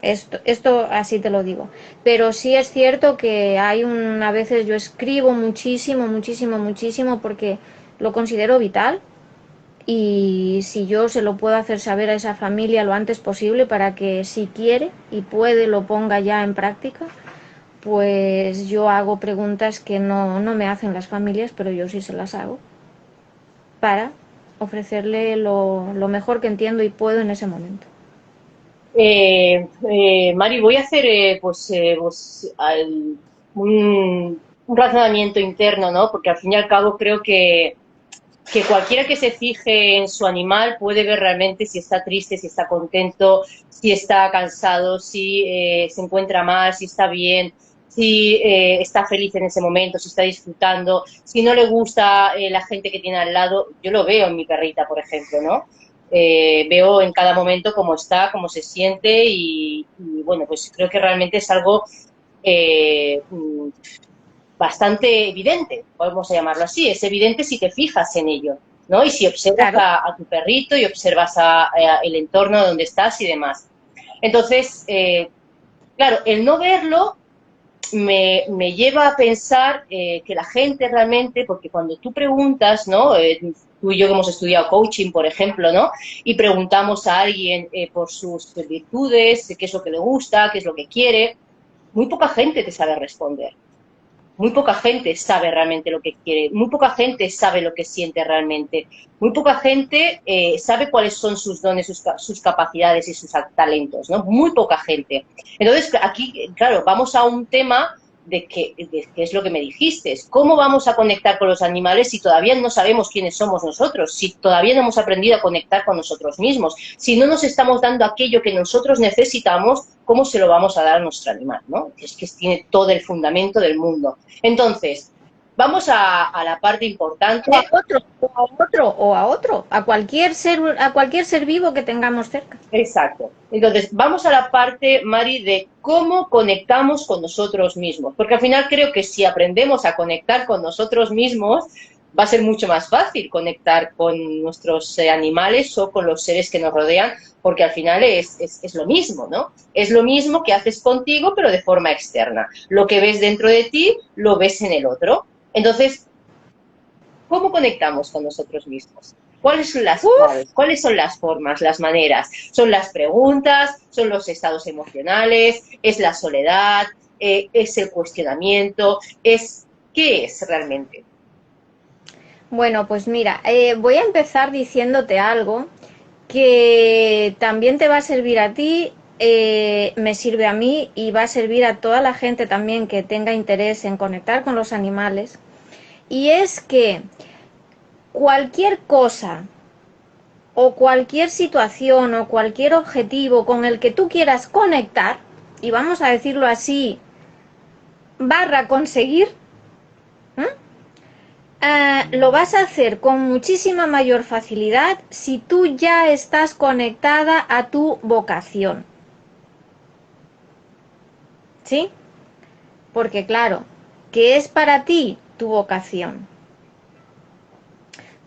[SPEAKER 2] Esto así te lo digo. Pero sí es cierto que a veces yo escribo muchísimo, porque lo considero vital. Y si yo se lo puedo hacer saber a esa familia lo antes posible para que si quiere y puede lo ponga ya en práctica, pues yo hago preguntas que no me hacen las familias, pero yo sí se las hago para ofrecerle lo mejor que entiendo y puedo en ese momento.
[SPEAKER 1] Mari, voy a hacer un razonamiento interno, ¿no? Porque al fin y al cabo creo que cualquiera que se fije en su animal puede ver realmente si está triste, si está contento, si está cansado, si se encuentra mal, si está bien, si está feliz en ese momento, si está disfrutando, si no le gusta la gente que tiene al lado. Yo lo veo en mi perrita, por ejemplo, ¿no? Veo en cada momento cómo está, cómo se siente y bueno, pues creo que realmente es algo eh, bastante evidente, podemos llamarlo así. Es evidente si te fijas en ello, ¿no? Y si observas
[SPEAKER 2] Claro.
[SPEAKER 1] a tu perrito y observas el entorno donde estás y demás. Entonces, claro, el no verlo me lleva a pensar que la gente realmente, porque cuando tú preguntas, ¿no? Tú y yo que hemos estudiado coaching, por ejemplo, ¿no? Y preguntamos a alguien por sus virtudes, qué es lo que le gusta, qué es lo que quiere, muy poca gente te sabe responder. Muy poca gente sabe realmente lo que quiere, muy poca gente sabe lo que siente realmente, muy poca gente sabe cuáles son sus dones, sus capacidades y sus talentos, ¿no? Muy poca gente. Entonces, aquí, claro, vamos a un tema de qué es lo que me dijiste, cómo vamos a conectar con los animales si todavía no sabemos quiénes somos nosotros, si todavía no hemos aprendido a conectar con nosotros mismos, si no nos estamos dando aquello que nosotros necesitamos, ¿cómo se lo vamos a dar a nuestro animal, ¿no? Es que tiene todo el fundamento del mundo. Entonces, vamos a la parte importante.
[SPEAKER 2] A cualquier ser vivo que tengamos cerca.
[SPEAKER 1] Exacto. Entonces, vamos a la parte, Mari, de cómo conectamos con nosotros mismos. Porque al final creo que si aprendemos a conectar con nosotros mismos, va a ser mucho más fácil conectar con nuestros animales o con los seres que nos rodean, porque al final es lo mismo, ¿no? Es lo mismo que haces contigo, pero de forma externa. Lo que ves dentro de ti, lo ves en el otro. Entonces, ¿cómo conectamos con nosotros mismos? ¿Cuáles son las
[SPEAKER 2] Uf,
[SPEAKER 1] claves? ¿Cuáles son las formas, las maneras? ¿Son las preguntas? ¿Son los estados emocionales? ¿Es la soledad? ¿Es el cuestionamiento? ¿Qué es realmente?
[SPEAKER 2] bueno, pues mira, voy a empezar diciéndote algo que también te va a servir a ti, me sirve a mí y va a servir a toda la gente también que tenga interés en conectar con los animales. Y es que cualquier cosa o cualquier situación o cualquier objetivo con el que tú quieras conectar, y vamos a decirlo así, barra conseguir, lo vas a hacer con muchísima mayor facilidad si tú ya estás conectada a tu vocación. ¿Sí? Porque claro, ¿qué es para ti tu vocación?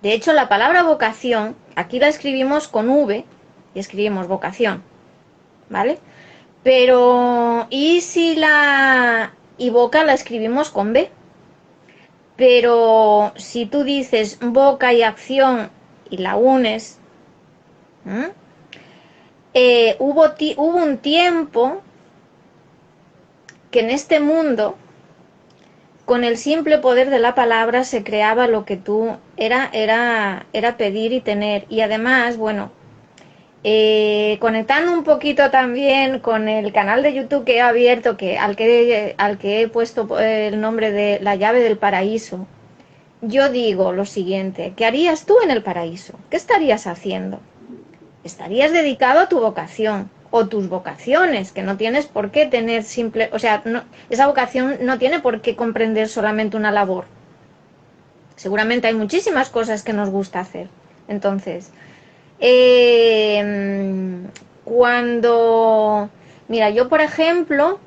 [SPEAKER 2] De hecho, la palabra vocación, aquí la escribimos con V y escribimos vocación, ¿vale? Pero, ¿y si la y boca la escribimos con B? Pero si tú dices boca y acción y la unes, ¿eh? Hubo un tiempo que en este mundo, con el simple poder de la palabra, se creaba lo que tú era pedir y tener. Y además, bueno, conectando un poquito también con el canal de YouTube que he abierto, al que he puesto el nombre de La llave del paraíso, yo digo lo siguiente: ¿qué harías tú en el paraíso? ¿Qué estarías haciendo? Estarías dedicado a tu vocación o tus vocaciones, que no tienes por qué tener simple, o sea, no, esa vocación no tiene por qué comprender solamente una labor. Seguramente hay muchísimas cosas que nos gusta hacer. Entonces, cuando, mira, yo por ejemplo,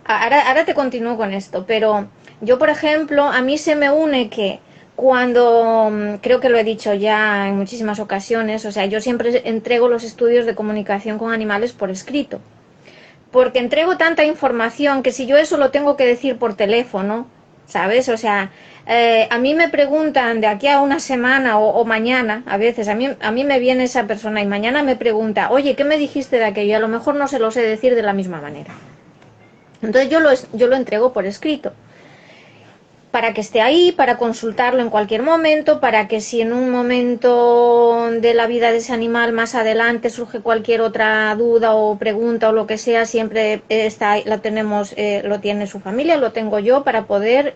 [SPEAKER 2] ahora te continúo con esto, pero yo por ejemplo, a mí se me une que cuando, creo que lo he dicho ya en muchísimas ocasiones, o sea, yo siempre entrego los estudios de comunicación con animales por escrito, porque entrego tanta información que si yo eso lo tengo que decir por teléfono, ¿sabes? O sea, a mí me preguntan de aquí a una semana o mañana, a veces, a mí me viene esa persona y mañana me pregunta, oye, ¿qué me dijiste de aquello? Y a lo mejor no se lo sé decir de la misma manera. Entonces yo lo entrego por escrito, para que esté ahí, para consultarlo en cualquier momento, para que si en un momento de la vida de ese animal más adelante surge cualquier otra duda o pregunta o lo que sea, siempre está, lo tenemos, lo tiene su familia, lo tengo yo para poder,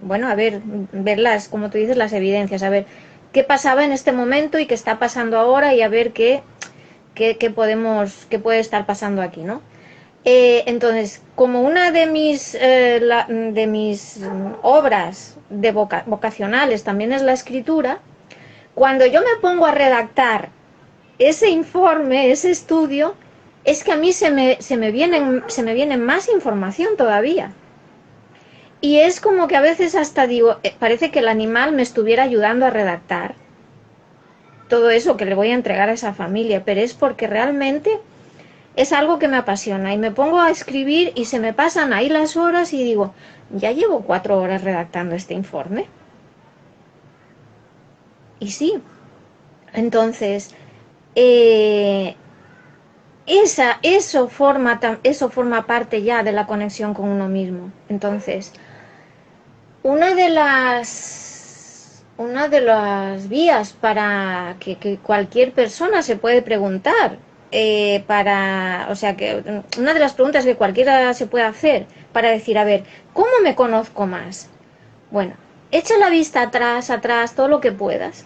[SPEAKER 2] bueno, a ver, ver las, como tú dices, las evidencias, a ver qué pasaba en este momento y qué está pasando ahora y a ver qué puede estar pasando aquí, ¿no? Entonces, como una de mis obras vocacionales también es la escritura, cuando yo me pongo a redactar ese informe, ese estudio, es que a mí se me viene más información todavía. Y es como que a veces hasta digo, parece que el animal me estuviera ayudando a redactar todo eso que le voy a entregar a esa familia, pero es porque realmente es algo que me apasiona y me pongo a escribir y se me pasan ahí las horas y digo, ya llevo 4 horas redactando este informe. Y sí, entonces, eh, eso forma parte ya de la conexión con uno mismo. Entonces, una de las vías para que cualquier persona se puede preguntar, o sea, que una de las preguntas que cualquiera se puede hacer para decir, a ver, ¿cómo me conozco más? Bueno, echa la vista atrás, todo lo que puedas.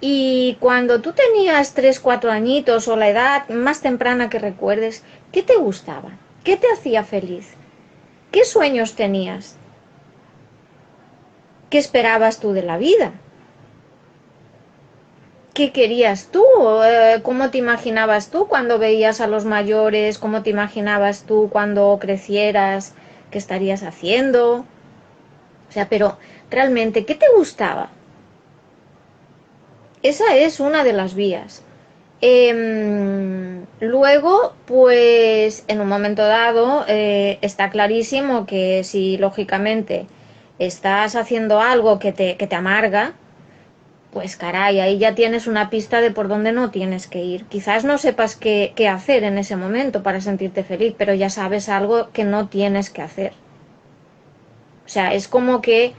[SPEAKER 2] Y cuando tú tenías 3 4 añitos o la edad más temprana que recuerdes, ¿qué te gustaba? ¿Qué te hacía feliz? ¿Qué sueños tenías? ¿Qué esperabas tú de la vida? ¿Qué querías tú? ¿Cómo te imaginabas tú cuando veías a los mayores? ¿Cómo te imaginabas tú cuando crecieras? ¿Qué estarías haciendo? O sea, pero realmente, ¿qué te gustaba? Esa es una de las vías. Luego, pues en un momento dado, está clarísimo que si lógicamente estás haciendo algo que te amarga, pues caray, ahí ya tienes una pista de por dónde no tienes que ir. Quizás no sepas qué hacer en ese momento para sentirte feliz, pero ya sabes algo que no tienes que hacer. O sea, es como que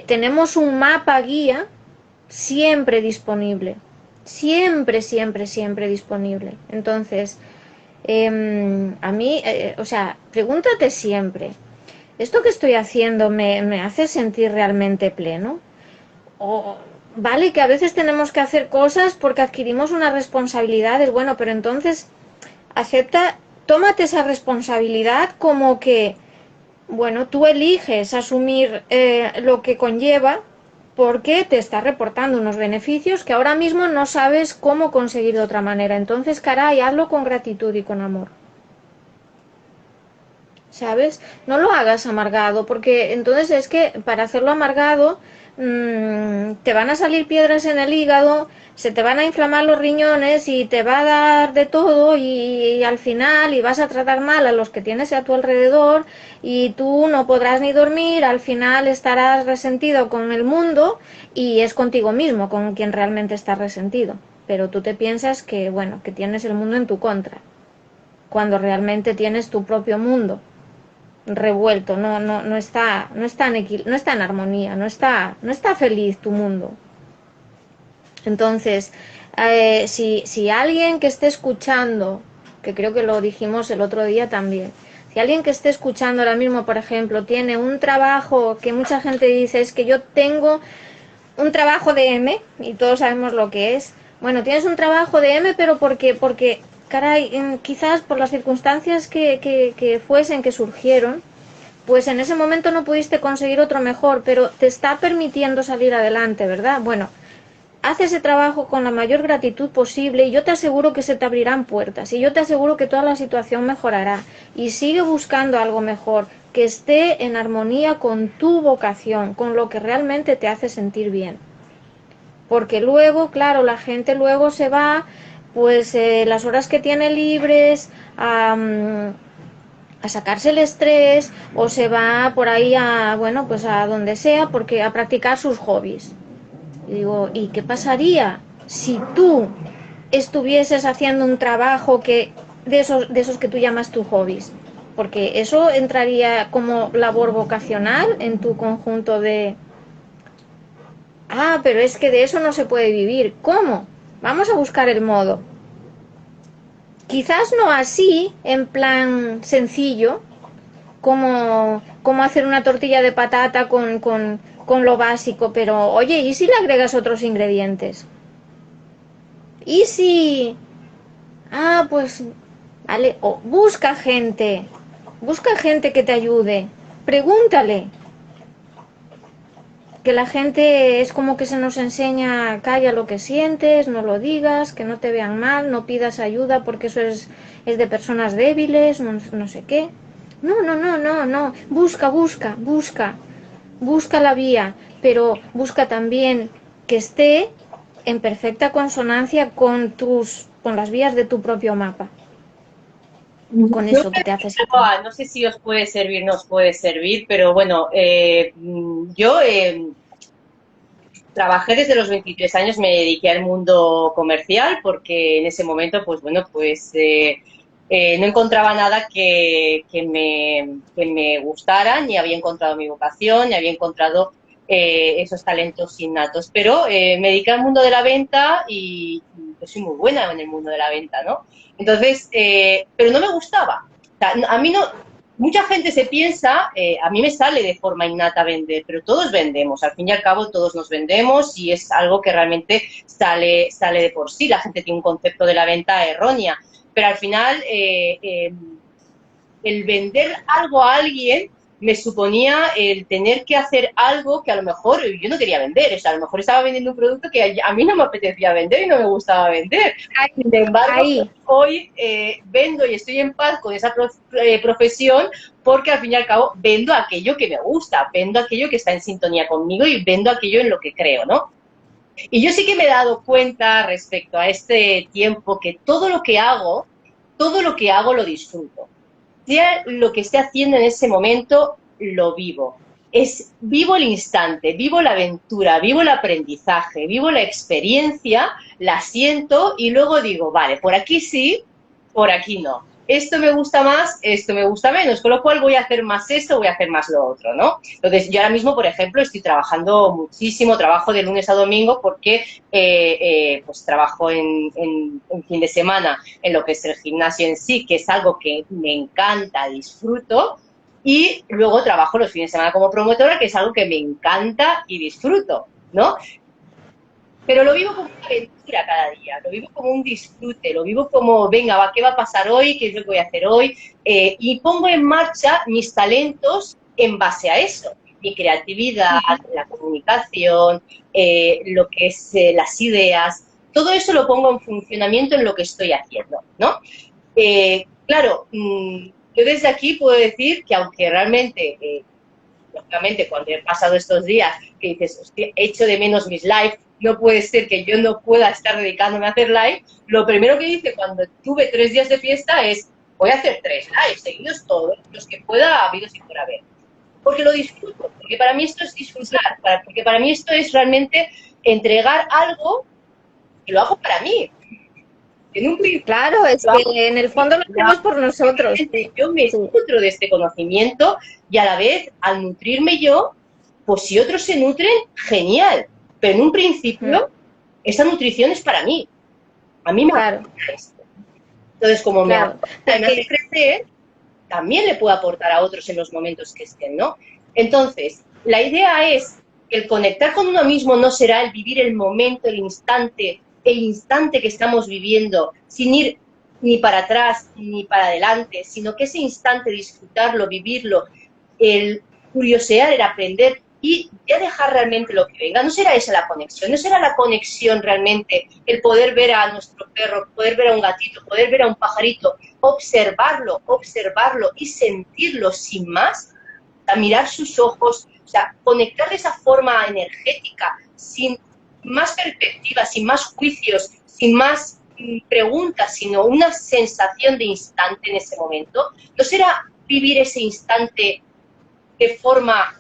[SPEAKER 2] tenemos un mapa guía siempre disponible. Siempre, siempre, siempre disponible. Entonces, a mí, o sea, pregúntate siempre, ¿esto que estoy haciendo me hace sentir realmente pleno? O, vale, que a veces tenemos que hacer cosas porque adquirimos unas responsabilidades, bueno, pero entonces acepta, tómate esa responsabilidad como que, bueno, tú eliges asumir lo que conlleva porque te está reportando unos beneficios que ahora mismo no sabes cómo conseguir de otra manera. Entonces, caray, hazlo con gratitud y con amor. ¿Sabes? No lo hagas amargado, porque entonces es que para hacerlo amargado te van a salir piedras en el hígado, se te van a inflamar los riñones y te va a dar de todo y al final y vas a tratar mal a los que tienes a tu alrededor y tú no podrás ni dormir, al final estarás resentido con el mundo y es contigo mismo con quien realmente estás resentido. Pero tú te piensas que, bueno, que tienes el mundo en tu contra, cuando realmente tienes tu propio mundo revuelto, no está en armonía, no está feliz tu mundo. Entonces, si alguien que esté escuchando, que creo que lo dijimos el otro día también, si alguien que esté escuchando ahora mismo, por ejemplo, tiene un trabajo que mucha gente dice es que yo tengo un trabajo de M, y todos sabemos lo que es. Bueno, tienes un trabajo de M, pero porque caray, quizás por las circunstancias que fuesen, que surgieron, pues en ese momento no pudiste conseguir otro mejor, pero te está permitiendo salir adelante, ¿verdad? Bueno, haz ese trabajo con la mayor gratitud posible y yo te aseguro que se te abrirán puertas y yo te aseguro que toda la situación mejorará y sigue buscando algo mejor que esté en armonía con tu vocación, con lo que realmente te hace sentir bien. Porque luego, claro, la gente luego se va, pues las horas que tiene libres, a sacarse el estrés o se va por ahí a, bueno, pues a donde sea porque a practicar sus hobbies. Y digo, ¿y qué pasaría si tú estuvieses haciendo un trabajo que de esos que tú llamas tus hobbies? Porque eso entraría como labor vocacional en tu conjunto de... Ah, pero es que de eso no se puede vivir. ¿Cómo? Vamos a buscar el modo. Quizás no así, en plan sencillo, como hacer una tortilla de patata con lo básico, pero oye, ¿y si le agregas otros ingredientes? ¿Y si... Ah, pues... Vale, o busca gente que te ayude, pregúntale, que la gente es como que se nos enseña, calla lo que sientes, no lo digas, que no te vean mal, no pidas ayuda porque eso es de personas débiles, no sé qué. No, no, no, no, no. Busca la vía, pero busca también que esté en perfecta consonancia con las vías de tu propio mapa, con
[SPEAKER 1] Yo
[SPEAKER 2] eso que te hace sentir.
[SPEAKER 1] no sé si os puede servir, no os puede servir, pero bueno, yo trabajé desde los 23 años, me dediqué al mundo comercial porque en ese momento, pues bueno, pues no encontraba nada que me gustara, ni había encontrado mi vocación, ni había encontrado esos talentos innatos. Pero me dediqué al mundo de la venta y pues soy muy buena en el mundo de la venta, ¿no? Entonces, pero no me gustaba. O sea, a mí no, mucha gente se piensa, a mí me sale de forma innata vender, pero todos vendemos, al fin y al cabo todos nos vendemos y es algo que realmente sale de por sí. La gente tiene un concepto de la venta errónea, pero al final el vender algo a alguien me suponía el tener que hacer algo que a lo mejor yo no quería vender. O sea, a lo mejor estaba vendiendo un producto que a mí no me apetecía vender y no me gustaba vender. Sin embargo,
[SPEAKER 2] Ahí,
[SPEAKER 1] hoy vendo y estoy en paz con esa profesión porque al fin y al cabo vendo aquello que me gusta, vendo aquello que está en sintonía conmigo y vendo aquello en lo que creo, ¿no? Y yo sí que me he dado cuenta respecto a este tiempo que todo lo que hago lo disfruto. Sea lo que esté haciendo en ese momento, lo vivo. Vivo el instante, vivo la aventura, vivo el aprendizaje, vivo la experiencia, la siento y luego digo, vale, por aquí sí, por aquí no. Esto me gusta más, esto me gusta menos, con lo cual voy a hacer más esto, voy a hacer más lo otro, ¿no? Entonces, yo ahora mismo, por ejemplo, estoy trabajando muchísimo, trabajo de lunes a domingo porque pues trabajo en fin de semana en lo que es el gimnasio en sí, que es algo que me encanta, disfruto, y luego trabajo los fines de semana como promotora, que es algo que me encanta y disfruto, ¿no? Pero lo vivo como una aventura cada día, lo vivo como un disfrute, lo vivo como, venga, va, ¿qué va a pasar hoy? ¿Qué es lo que voy a hacer hoy? Y pongo en marcha mis talentos en base a eso, mi creatividad, la comunicación, lo que es las ideas, todo eso lo pongo en funcionamiento en lo que estoy haciendo, ¿no? Claro, yo desde aquí puedo decir que aunque realmente lógicamente, cuando he pasado estos días que dices, hostia, echo de menos mis lives, no puede ser que yo no pueda estar dedicándome a hacer live, lo primero que hice cuando tuve 3 días de fiesta es, voy a hacer 3 lives, seguidos todos, los que pueda, habidos y por haber. Porque lo disfruto, porque para mí esto es disfrutar, porque para mí esto es realmente entregar algo y lo hago para mí. En un principio,
[SPEAKER 2] claro, es
[SPEAKER 1] lo hago
[SPEAKER 2] que en el fondo lo hacemos por nosotros.
[SPEAKER 1] yo me
[SPEAKER 2] Sí.
[SPEAKER 1] nutro de este conocimiento y a la vez, al nutrirme yo, pues si otros se nutren, genial. Pero en un principio, esa nutrición es para mí. A mí me
[SPEAKER 2] Claro,
[SPEAKER 1] aporta esto. Entonces, como me
[SPEAKER 2] claro.
[SPEAKER 1] aporta y me hace crecer, también le puedo aportar a otros en los momentos que estén, ¿no? Entonces, la idea es que el conectar con uno mismo no será el vivir el momento, el instante que estamos viviendo, sin ir ni para atrás ni para adelante, sino que ese instante disfrutarlo, vivirlo, el curiosear, el aprender y ya dejar realmente lo que venga. No será esa la conexión, no será la conexión realmente el poder ver a nuestro perro, poder ver a un gatito, poder ver a un pajarito, observarlo, observarlo y sentirlo sin más, a mirar sus ojos, o sea, conectar de esa forma energética, sin más perspectiva, sin más juicios, sin más preguntas, sino una sensación de instante en ese momento. No será vivir ese instante de forma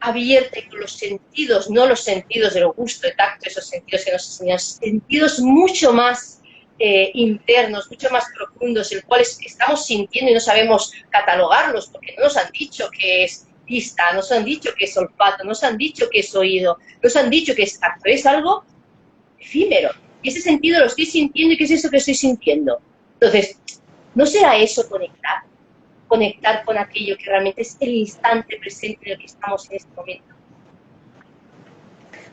[SPEAKER 1] abierta y con los sentidos, no los sentidos del gusto, de tacto, esos sentidos que nos enseñan, sentidos mucho más internos, mucho más profundos, el cual estamos sintiendo y no sabemos catalogarlos, porque no nos han dicho que es vista, nos han dicho que es olfato, nos han dicho que es oído, nos han dicho que es tacto, es algo efímero. Y ese sentido lo estoy sintiendo, ¿y qué es eso que estoy sintiendo? Entonces, ¿no será eso conectar? Conectar con aquello que realmente es el instante presente en el que estamos en este momento.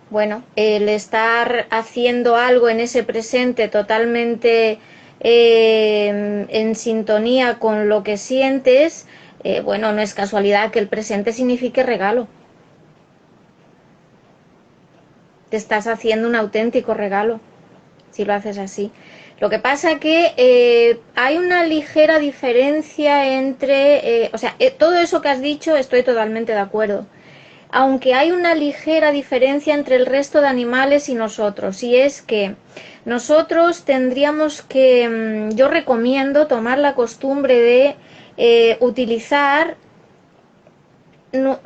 [SPEAKER 2] Bueno, el estar haciendo algo en ese presente totalmente en sintonía con lo que sientes, bueno, no es casualidad que el presente signifique regalo. Te estás haciendo un auténtico regalo si lo haces así. Lo que pasa que hay una ligera diferencia entre, todo eso que has dicho estoy totalmente de acuerdo, aunque hay una ligera diferencia entre el resto de animales y nosotros, y es que nosotros tendríamos que, yo recomiendo tomar la costumbre de utilizar, no,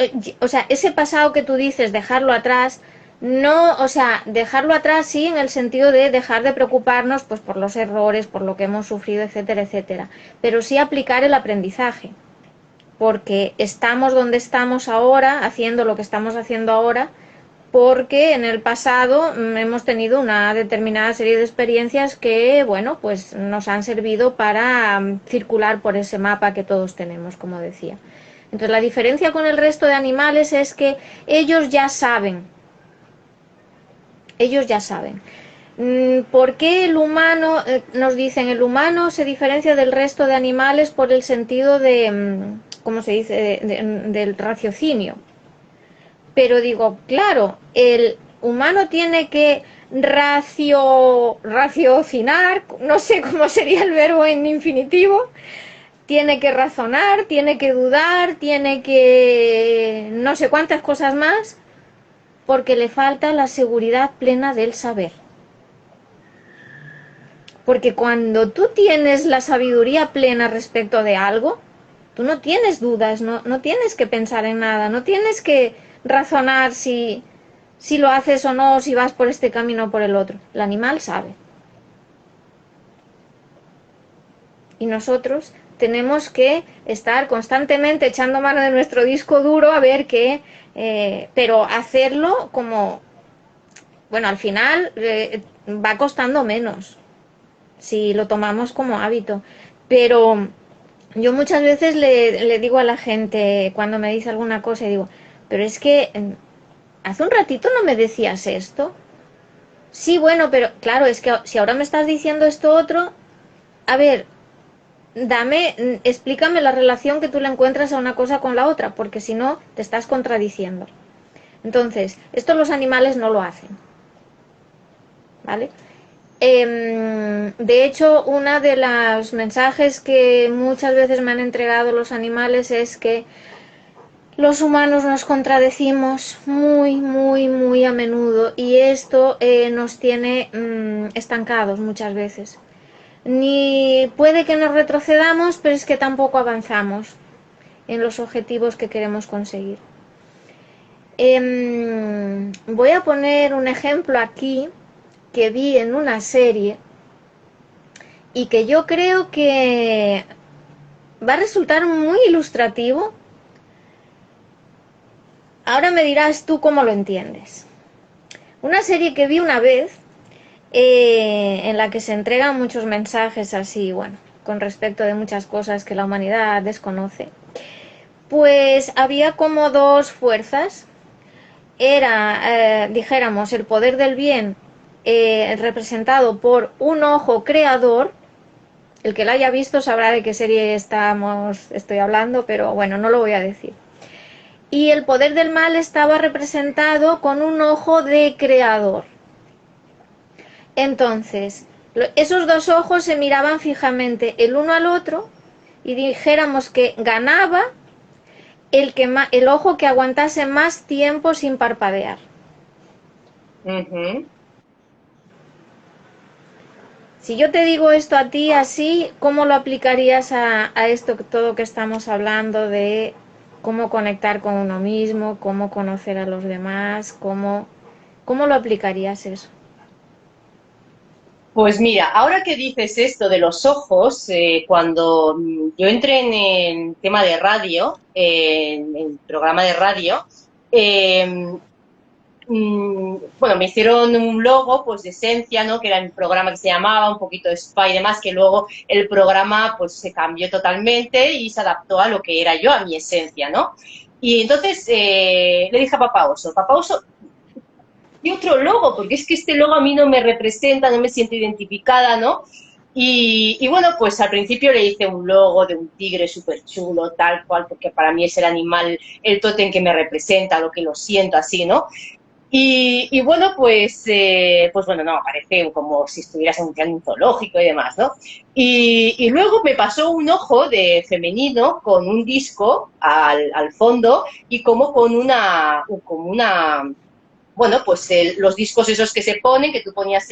[SPEAKER 2] ese pasado que tú dices, dejarlo atrás, no, o sea, dejarlo atrás sí en el sentido de dejar de preocuparnos pues por los errores, por lo que hemos sufrido, etcétera, etcétera, pero sí aplicar el aprendizaje, porque estamos donde estamos ahora, haciendo lo que estamos haciendo ahora, porque en el pasado hemos tenido una determinada serie de experiencias que, bueno, pues nos han servido para circular por ese mapa que todos tenemos, como decía. Entonces, la diferencia con el resto de animales es que ellos ya saben. Ellos ya saben. ¿Por qué el humano, nos dicen, el humano se diferencia del resto de animales por el sentido como se dice, del raciocinio. Pero digo, claro, el humano tiene que raciocinar, no sé cómo sería el verbo en infinitivo, tiene que razonar, tiene que dudar, tiene que no sé cuántas cosas más, porque le falta la seguridad plena del saber. Porque cuando tú tienes la sabiduría plena respecto de algo, tú no tienes dudas, no tienes que pensar en nada, no tienes que razonar si lo haces o no, si vas por este camino o por el otro. El animal sabe. Y nosotros tenemos que estar constantemente echando mano de nuestro disco duro a ver qué, pero hacerlo como, bueno, al final va costando menos si lo tomamos como hábito. Pero yo muchas veces le digo a la gente cuando me dice alguna cosa, y digo, pero es que hace un ratito no me decías esto. Sí, bueno, pero claro, es que si ahora me estás diciendo esto otro, a ver, explícame la relación que tú le encuentras a una cosa con la otra, porque si no, te estás contradiciendo. Entonces, esto los animales no lo hacen, ¿vale? De hecho, uno de los mensajes que muchas veces me han entregado los animales es que los humanos nos contradecimos muy a menudo y esto nos tiene estancados muchas veces. Ni puede que nos retrocedamos, pero es que tampoco avanzamos en los objetivos que queremos conseguir. Voy a poner un ejemplo aquí que vi en una serie y que yo creo que va a resultar muy ilustrativo. Ahora me dirás tú cómo lo entiendes. Una serie que vi una vez en la que se entregan muchos mensajes así, bueno, con respecto de muchas cosas que la humanidad desconoce. Pues había como dos fuerzas. Era, dijéramos, el poder del bien representado por un ojo creador. El que la haya visto sabrá de qué serie estoy hablando, pero bueno, no lo voy a decir. Y el poder del mal estaba representado con un ojo de creador. Entonces, esos dos ojos se miraban fijamente el uno al otro y dijéramos que ganaba el ojo que aguantase más tiempo sin parpadear.
[SPEAKER 1] Uh-huh.
[SPEAKER 2] Si yo te digo esto a ti así, ¿cómo lo aplicarías a esto todo que estamos hablando de cómo conectar con uno mismo, cómo conocer a los demás, cómo lo aplicarías eso?
[SPEAKER 1] Pues mira, ahora que dices esto de los ojos, cuando yo entré en el tema de radio, en el programa de radio, eh, bueno, me hicieron un logo, pues, de Esencia, ¿no? Que era el programa que se llamaba, un poquito de spa y demás, que luego el programa, pues, se cambió totalmente y se adaptó a lo que era yo, a mi esencia, ¿no? Y entonces le dije a Papá Oso, y otro logo, porque es que este logo a mí no me representa, no me siento identificada, ¿no? Y bueno, pues al principio le hice un logo de un tigre súper chulo, tal cual, porque para mí es el animal, el tótem que me representa, lo que lo siento así, ¿no? Y bueno, pues bueno, no, parece como si estuvieras en un zoológico y demás, ¿no? Y luego me pasó un ojo de femenino con un disco al fondo y bueno, pues los discos esos que se ponen, que tú ponías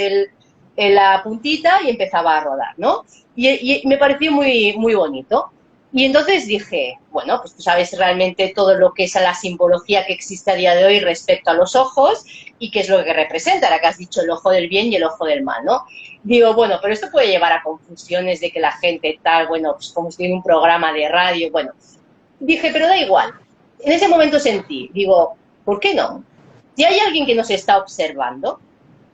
[SPEAKER 1] la puntita y empezaba a rodar, ¿no? Y me pareció muy bonito. Y entonces dije, bueno, pues tú sabes realmente todo lo que es la simbología que existe a día de hoy respecto a los ojos y qué es lo que representa, ahora que has dicho el ojo del bien y el ojo del mal, ¿no? Digo, bueno, pero esto puede llevar a confusiones de que la gente tal, bueno, pues como si tiene un programa de radio, bueno. Dije, pero da igual. En ese momento sentí, digo, ¿por qué no? Si hay alguien que nos está observando,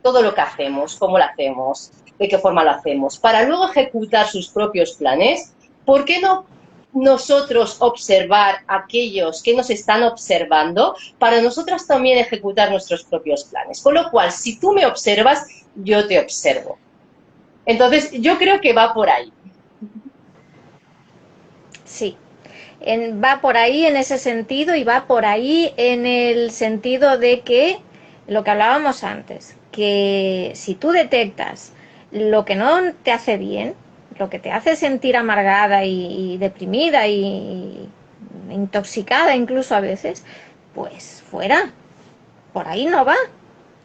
[SPEAKER 1] todo lo que hacemos, cómo lo hacemos, de qué forma lo hacemos, para luego ejecutar sus propios planes, ¿por qué no nosotros observar a aquellos que nos están observando para nosotras también ejecutar nuestros propios planes? Con lo cual, si tú me observas, yo te observo. Entonces, yo creo que va por ahí.
[SPEAKER 2] Sí. va por ahí en ese sentido y va por ahí en el sentido de que, lo que hablábamos antes, que si tú detectas lo que no te hace bien, lo que te hace sentir amargada y deprimida y intoxicada incluso a veces, pues fuera, por ahí no va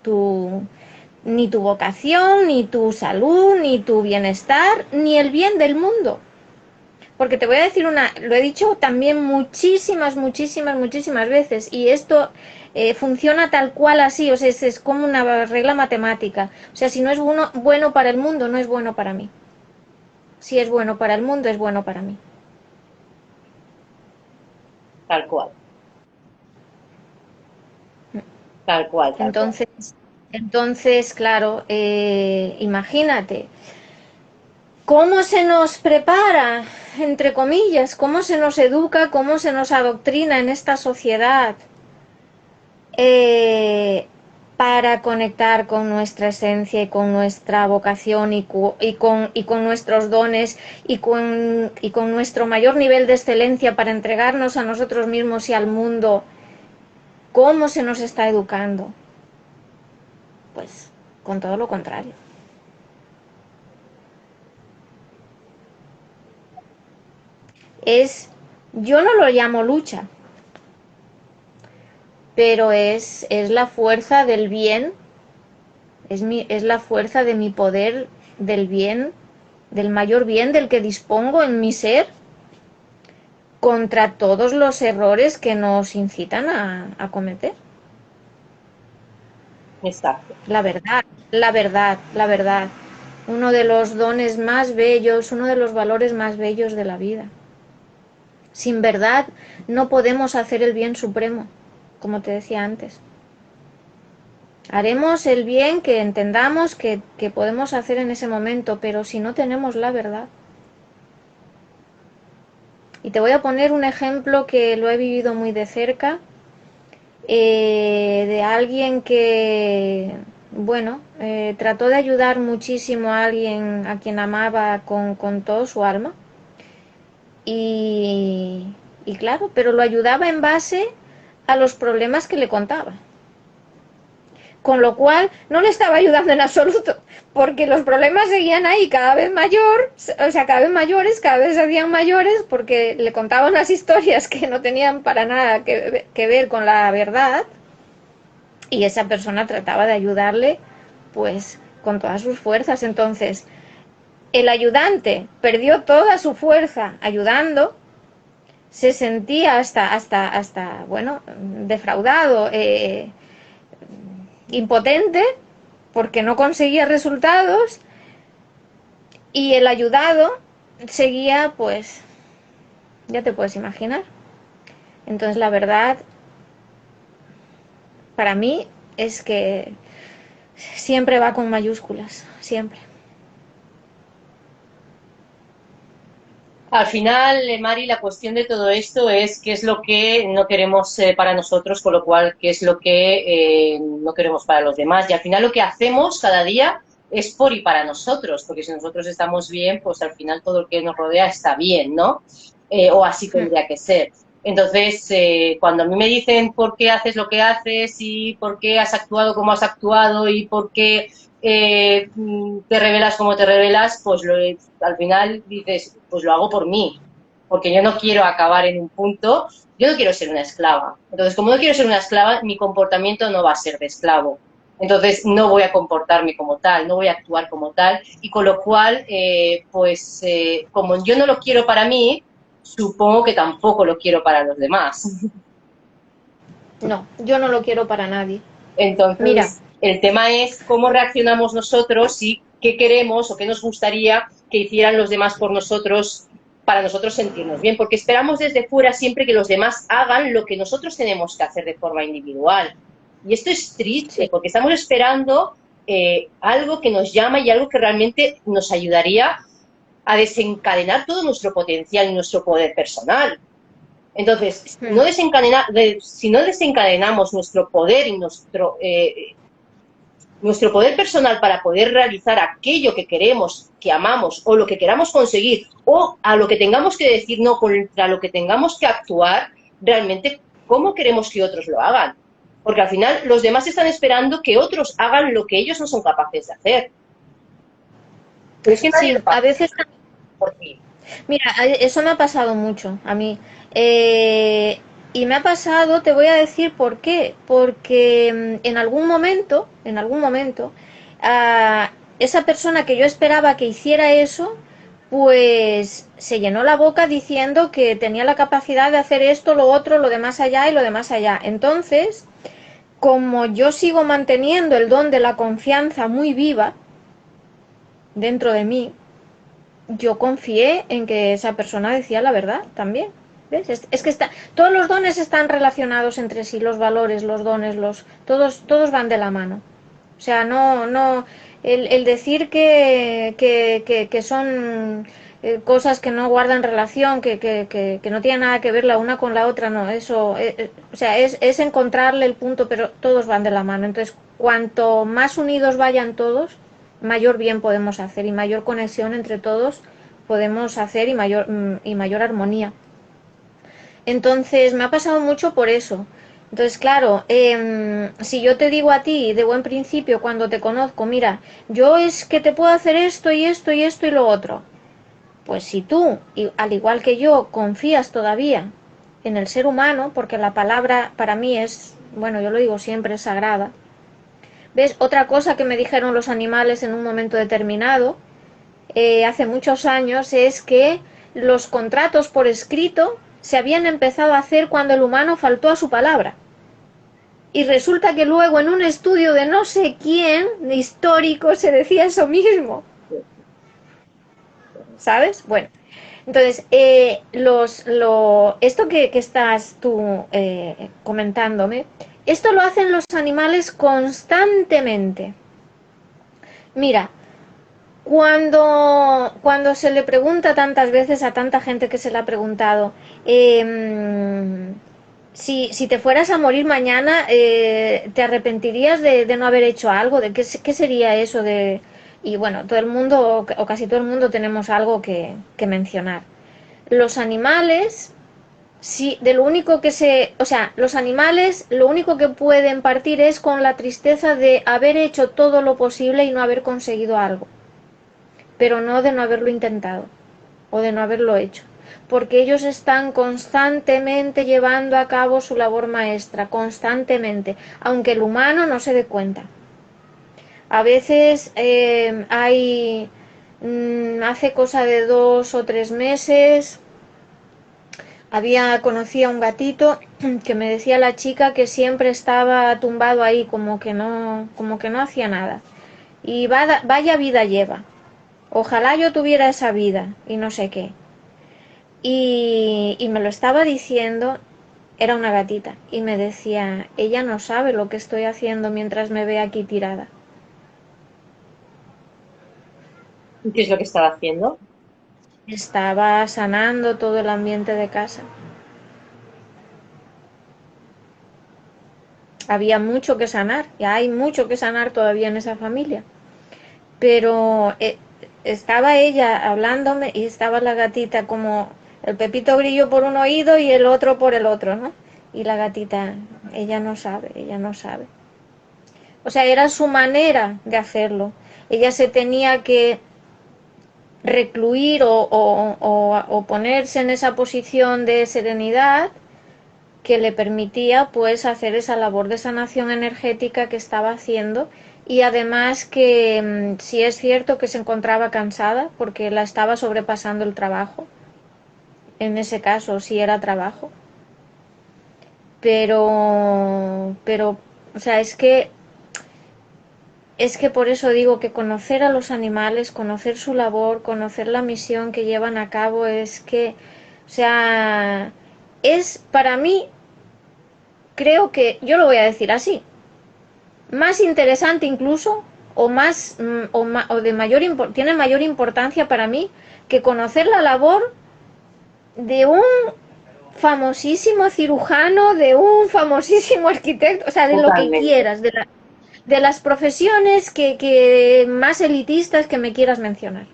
[SPEAKER 2] tu, ni tu vocación, ni tu salud, ni tu bienestar, ni el bien del mundo. Porque te voy a decir lo he dicho también muchísimas veces, y esto funciona tal cual así, o sea, es como una regla matemática. O sea, si no es bueno para el mundo, no es bueno para mí. Si es bueno para el mundo, es bueno para mí.
[SPEAKER 1] Tal cual. Tal cual, tal cual.
[SPEAKER 2] Entonces, entonces claro, imagínate, ¿cómo se nos prepara, entre comillas, cómo se nos educa, cómo se nos adoctrina en esta sociedad eh, para conectar con nuestra esencia y con nuestra vocación y con nuestros dones y con nuestro mayor nivel de excelencia para entregarnos a nosotros mismos y al mundo? ¿Cómo se nos está educando? Pues con todo lo contrario. Yo no lo llamo lucha, pero es la fuerza del bien, es la fuerza de mi poder, del bien, del mayor bien del que dispongo en mi ser, contra todos los errores que nos incitan a cometer.
[SPEAKER 1] Exacto.
[SPEAKER 2] La verdad, la verdad, la verdad. Uno de los dones más bellos, uno de los valores más bellos de la vida. Sin verdad no podemos hacer el bien supremo, como te decía antes. Haremos el bien que entendamos que podemos hacer en ese momento, pero si no tenemos la verdad. Y te voy a poner un ejemplo que lo he vivido muy de cerca, de alguien que, bueno, trató de ayudar muchísimo a alguien a quien amaba con todo su alma. Y, y claro, pero lo ayudaba en base a los problemas que le contaba. Con lo cual no le estaba ayudando en absoluto, porque los problemas seguían ahí cada vez mayor, o sea, cada vez mayores, cada vez se hacían mayores, porque le contaba unas historias que no tenían para nada que ver con la verdad, y esa persona trataba de ayudarle, pues, con todas sus fuerzas. Entonces, el ayudante perdió toda su fuerza ayudando, se sentía hasta bueno, defraudado, impotente, porque no conseguía resultados, y el ayudado seguía, pues, ya te puedes imaginar. Entonces la verdad, para mí, es que siempre va con mayúsculas, siempre.
[SPEAKER 1] Al final, Mari, la cuestión de todo esto es qué es lo que no queremos para nosotros, con lo cual, qué es lo que no queremos para los demás. Y al final lo que hacemos cada día es por y para nosotros, porque si nosotros estamos bien, pues al final todo lo que nos rodea está bien, ¿no? O así tendría que ser. Entonces, cuando a mí me dicen por qué haces lo que haces y por qué has actuado como has actuado y por qué te revelas como te revelas, pues al final dices, pues lo hago por mí, porque yo no quiero acabar en un punto, yo no quiero ser una esclava. Entonces, como no quiero ser una esclava, mi comportamiento no va a ser de esclavo. Entonces, no voy a comportarme como tal, no voy a actuar como tal, y con lo cual, como yo no lo quiero para mí, supongo que tampoco lo quiero para los demás.
[SPEAKER 2] No, yo no lo quiero para nadie. Mira,
[SPEAKER 1] Entonces, el tema es cómo reaccionamos nosotros y qué queremos o qué nos gustaría que hicieran los demás por nosotros para nosotros sentirnos bien, porque esperamos desde fuera siempre que los demás hagan lo que nosotros tenemos que hacer de forma individual. Y esto es triste,
[SPEAKER 2] sí,
[SPEAKER 1] porque estamos esperando algo que nos llama y algo que realmente nos ayudaría a desencadenar todo nuestro potencial y nuestro poder personal. Entonces, si no desencadenamos nuestro poder y nuestro poder personal para poder realizar aquello que queremos, que amamos, o lo que queramos conseguir, o a lo que tengamos que decir no, contra lo que tengamos que actuar, realmente, ¿cómo queremos que otros lo hagan? Porque al final los demás están esperando que otros hagan lo que ellos no son capaces de hacer. Pero es que nadie
[SPEAKER 2] Sí,
[SPEAKER 1] lo
[SPEAKER 2] a
[SPEAKER 1] hace
[SPEAKER 2] veces,
[SPEAKER 1] por ti.
[SPEAKER 2] mira, eso me ha pasado mucho a mí. Y me ha pasado, te voy a decir por qué. Porque en algún momento, esa persona que yo esperaba que hiciera eso, pues se llenó la boca diciendo que tenía la capacidad de hacer esto, lo otro, lo de más allá y lo de más allá. Entonces, como yo sigo manteniendo el don de la confianza muy viva dentro de mí, yo confié en que esa persona decía la verdad también. ¿Ves? Es que todos los dones están relacionados entre sí, los valores, los dones, todos van de la mano. O sea, no, el decir que son cosas que no guardan relación, que no tienen nada que ver la una con la otra, no, eso, o sea, es encontrarle el punto, pero todos van de la mano. Entonces, cuanto más unidos vayan todos, mayor bien podemos hacer y mayor conexión entre todos podemos hacer y mayor armonía. Entonces, me ha pasado mucho por eso. Entonces, claro, si yo te digo a ti de buen principio cuando te conozco, mira, yo es que te puedo hacer esto y esto y esto y lo otro, pues si tú, al igual que yo, confías todavía en el ser humano, porque la palabra para mí es, bueno, yo lo digo siempre, es sagrada. ¿Ves? Otra cosa que me dijeron los animales en un momento determinado, hace muchos años, es que los contratos por escrito se habían empezado a hacer cuando el humano faltó a su palabra. Y resulta que luego en un estudio de no sé quién, histórico, se decía eso mismo. ¿Sabes? Bueno, entonces, esto que estás tú comentándome, esto lo hacen los animales constantemente. Mira, cuando se le pregunta tantas veces a tanta gente que se le ha preguntado, si te fueras a morir mañana, ¿te arrepentirías de no haber hecho algo? ¿Qué sería eso de...? Y bueno, todo el mundo, o casi todo el mundo, tenemos algo que mencionar. Los animales, sí, de lo único que o sea, los animales lo único que pueden partir es con la tristeza de haber hecho todo lo posible y no haber conseguido algo, pero no de no haberlo intentado o de no haberlo hecho, porque ellos están constantemente llevando a cabo su labor maestra, constantemente, aunque el humano no se dé cuenta. A veces hace cosa de 2 o 3 meses, conocía un gatito que me decía la chica que siempre estaba tumbado ahí, como que no hacía nada. Y vaya vida lleva. Ojalá yo tuviera esa vida y no sé qué. Y me lo estaba diciendo, era una gatita, y me decía, ella no sabe lo que estoy haciendo mientras me ve aquí tirada.
[SPEAKER 1] ¿Qué es lo que estaba haciendo?
[SPEAKER 2] Estaba sanando todo el ambiente de casa. Había mucho que sanar, y hay mucho que sanar todavía en esa familia. Pero estaba ella hablándome y estaba la gatita como el Pepito Grillo por un oído y el otro por el otro, ¿no? Y la gatita, ella no sabe, ella no sabe. O sea, era su manera de hacerlo. Ella se tenía que recluir o ponerse en esa posición de serenidad que le permitía pues hacer esa labor de sanación energética que estaba haciendo, y además que sí es cierto que se encontraba cansada porque la estaba sobrepasando el trabajo, en ese caso sí era trabajo, pero o sea, es que por eso digo que conocer a los animales, conocer su labor, conocer la misión que llevan a cabo, o sea, es para mí, creo que, yo lo voy a decir así, más interesante incluso, o de tiene mayor importancia para mí que conocer la labor de un famosísimo cirujano, de un famosísimo arquitecto, o sea, de lo que
[SPEAKER 1] Totalmente.
[SPEAKER 2] quieras, de las profesiones que más elitistas que me quieras mencionar.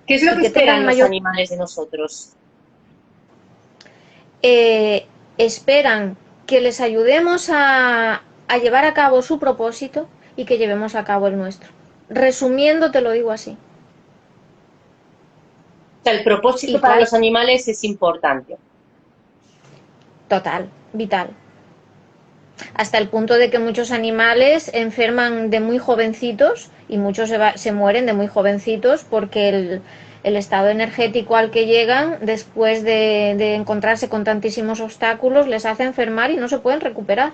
[SPEAKER 1] ¿Qué es lo
[SPEAKER 2] Y
[SPEAKER 1] que
[SPEAKER 2] que
[SPEAKER 1] esperan
[SPEAKER 2] tengan
[SPEAKER 1] los
[SPEAKER 2] mayor...
[SPEAKER 1] animales de nosotros?
[SPEAKER 2] Esperan que les ayudemos a llevar a cabo su propósito y que llevemos a cabo el nuestro. Resumiendo, te lo digo así.
[SPEAKER 1] O sea, el propósito
[SPEAKER 2] Y
[SPEAKER 1] para
[SPEAKER 2] claro,
[SPEAKER 1] los animales es importante.
[SPEAKER 2] total, vital. Hasta el punto de que muchos animales enferman de muy jovencitos y muchos se mueren de muy jovencitos porque el estado energético al que llegan después de encontrarse con tantísimos obstáculos les hace enfermar y no se pueden recuperar.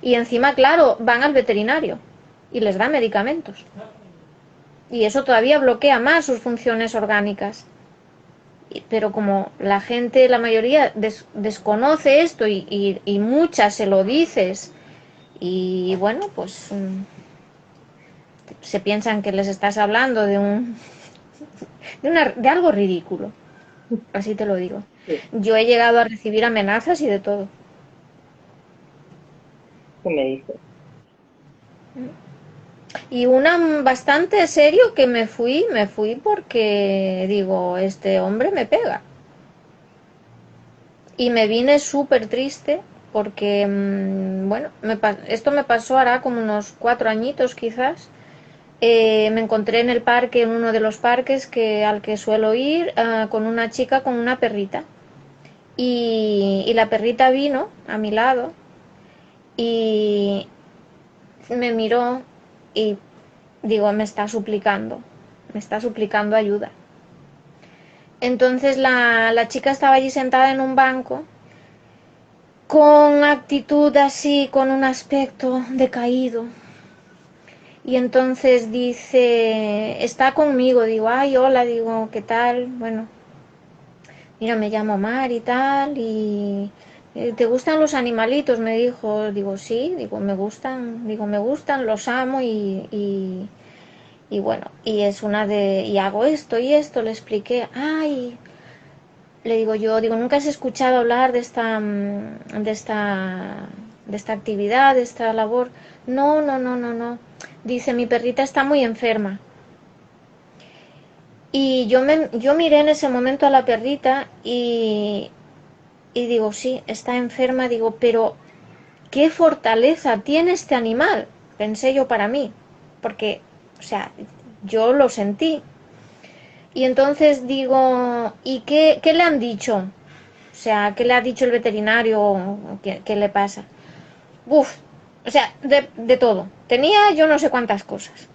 [SPEAKER 2] Y encima, claro, van al veterinario y les da medicamentos. Y eso todavía bloquea más sus funciones orgánicas. Pero como la gente, la mayoría desconoce esto y muchas se lo dices y bueno, pues se piensan que les estás hablando de algo ridículo, así te lo digo.
[SPEAKER 1] Sí,
[SPEAKER 2] Yo he llegado a recibir amenazas y de todo.
[SPEAKER 1] ¿qué me dices?
[SPEAKER 2] Y una bastante serio que me fui porque digo, este hombre me pega. Y me vine súper triste porque, bueno, esto me pasó hará como unos 4 añitos quizás. Me encontré en el parque, en uno de los parques al que suelo ir, con una chica con una perrita. Y la perrita vino a mi lado y me miró y digo, me está suplicando ayuda. Entonces la chica estaba allí sentada en un banco con actitud así, con un aspecto decaído. Y entonces dice, está conmigo, digo, ay, hola, digo, ¿qué tal? Bueno, mira, me llamo Mar y tal, y ¿te gustan los animalitos? Me dijo, digo, sí, digo, me gustan, los amo y bueno, y es y hago esto y esto, le expliqué, ay, le digo yo, digo, ¿nunca has escuchado hablar de esta actividad, de esta labor? No, no, no, no, no. Dice, mi perrita está muy enferma. Y yo miré en ese momento a la perrita y digo, sí, está enferma, digo, pero qué fortaleza tiene este animal, pensé yo para mí, porque, o sea, yo lo sentí. Y entonces digo, ¿y qué le han dicho? O sea, ¿qué le ha dicho el veterinario? ¿Qué le pasa? Uf, o sea, de todo. Tenía yo no sé cuántas cosas.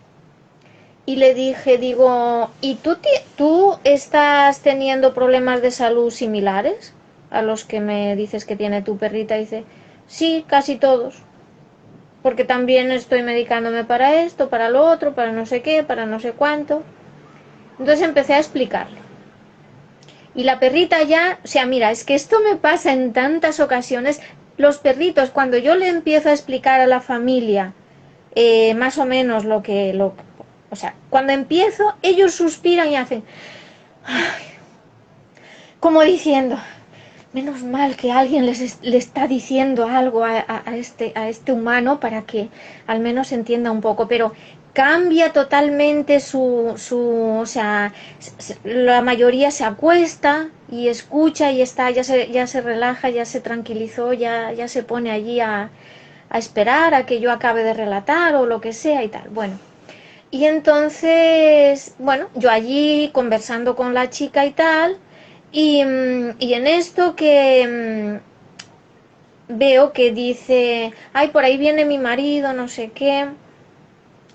[SPEAKER 2] Y le dije, digo, ¿y tú estás teniendo problemas de salud similares a los que me dices que tiene tu perrita? Y dice, sí, casi todos. Porque también estoy medicándome para esto, para lo otro, para no sé qué, para no sé cuánto. Entonces empecé a explicarle. Y la perrita ya, o sea, mira, es que esto me pasa en tantas ocasiones. Los perritos, cuando yo le empiezo a explicar a la familia más o menos o sea, cuando empiezo, ellos suspiran y hacen, como diciendo, menos mal que alguien le está diciendo algo a este humano para que al menos entienda un poco, pero cambia totalmente o sea, la mayoría se acuesta y escucha y está, ya se relaja, ya se tranquilizó, ya se pone allí a esperar a que yo acabe de relatar o lo que sea y tal. Bueno, y entonces, bueno, yo allí conversando con la chica y tal, y en esto que veo que dice, ay, por ahí viene mi marido, no sé qué.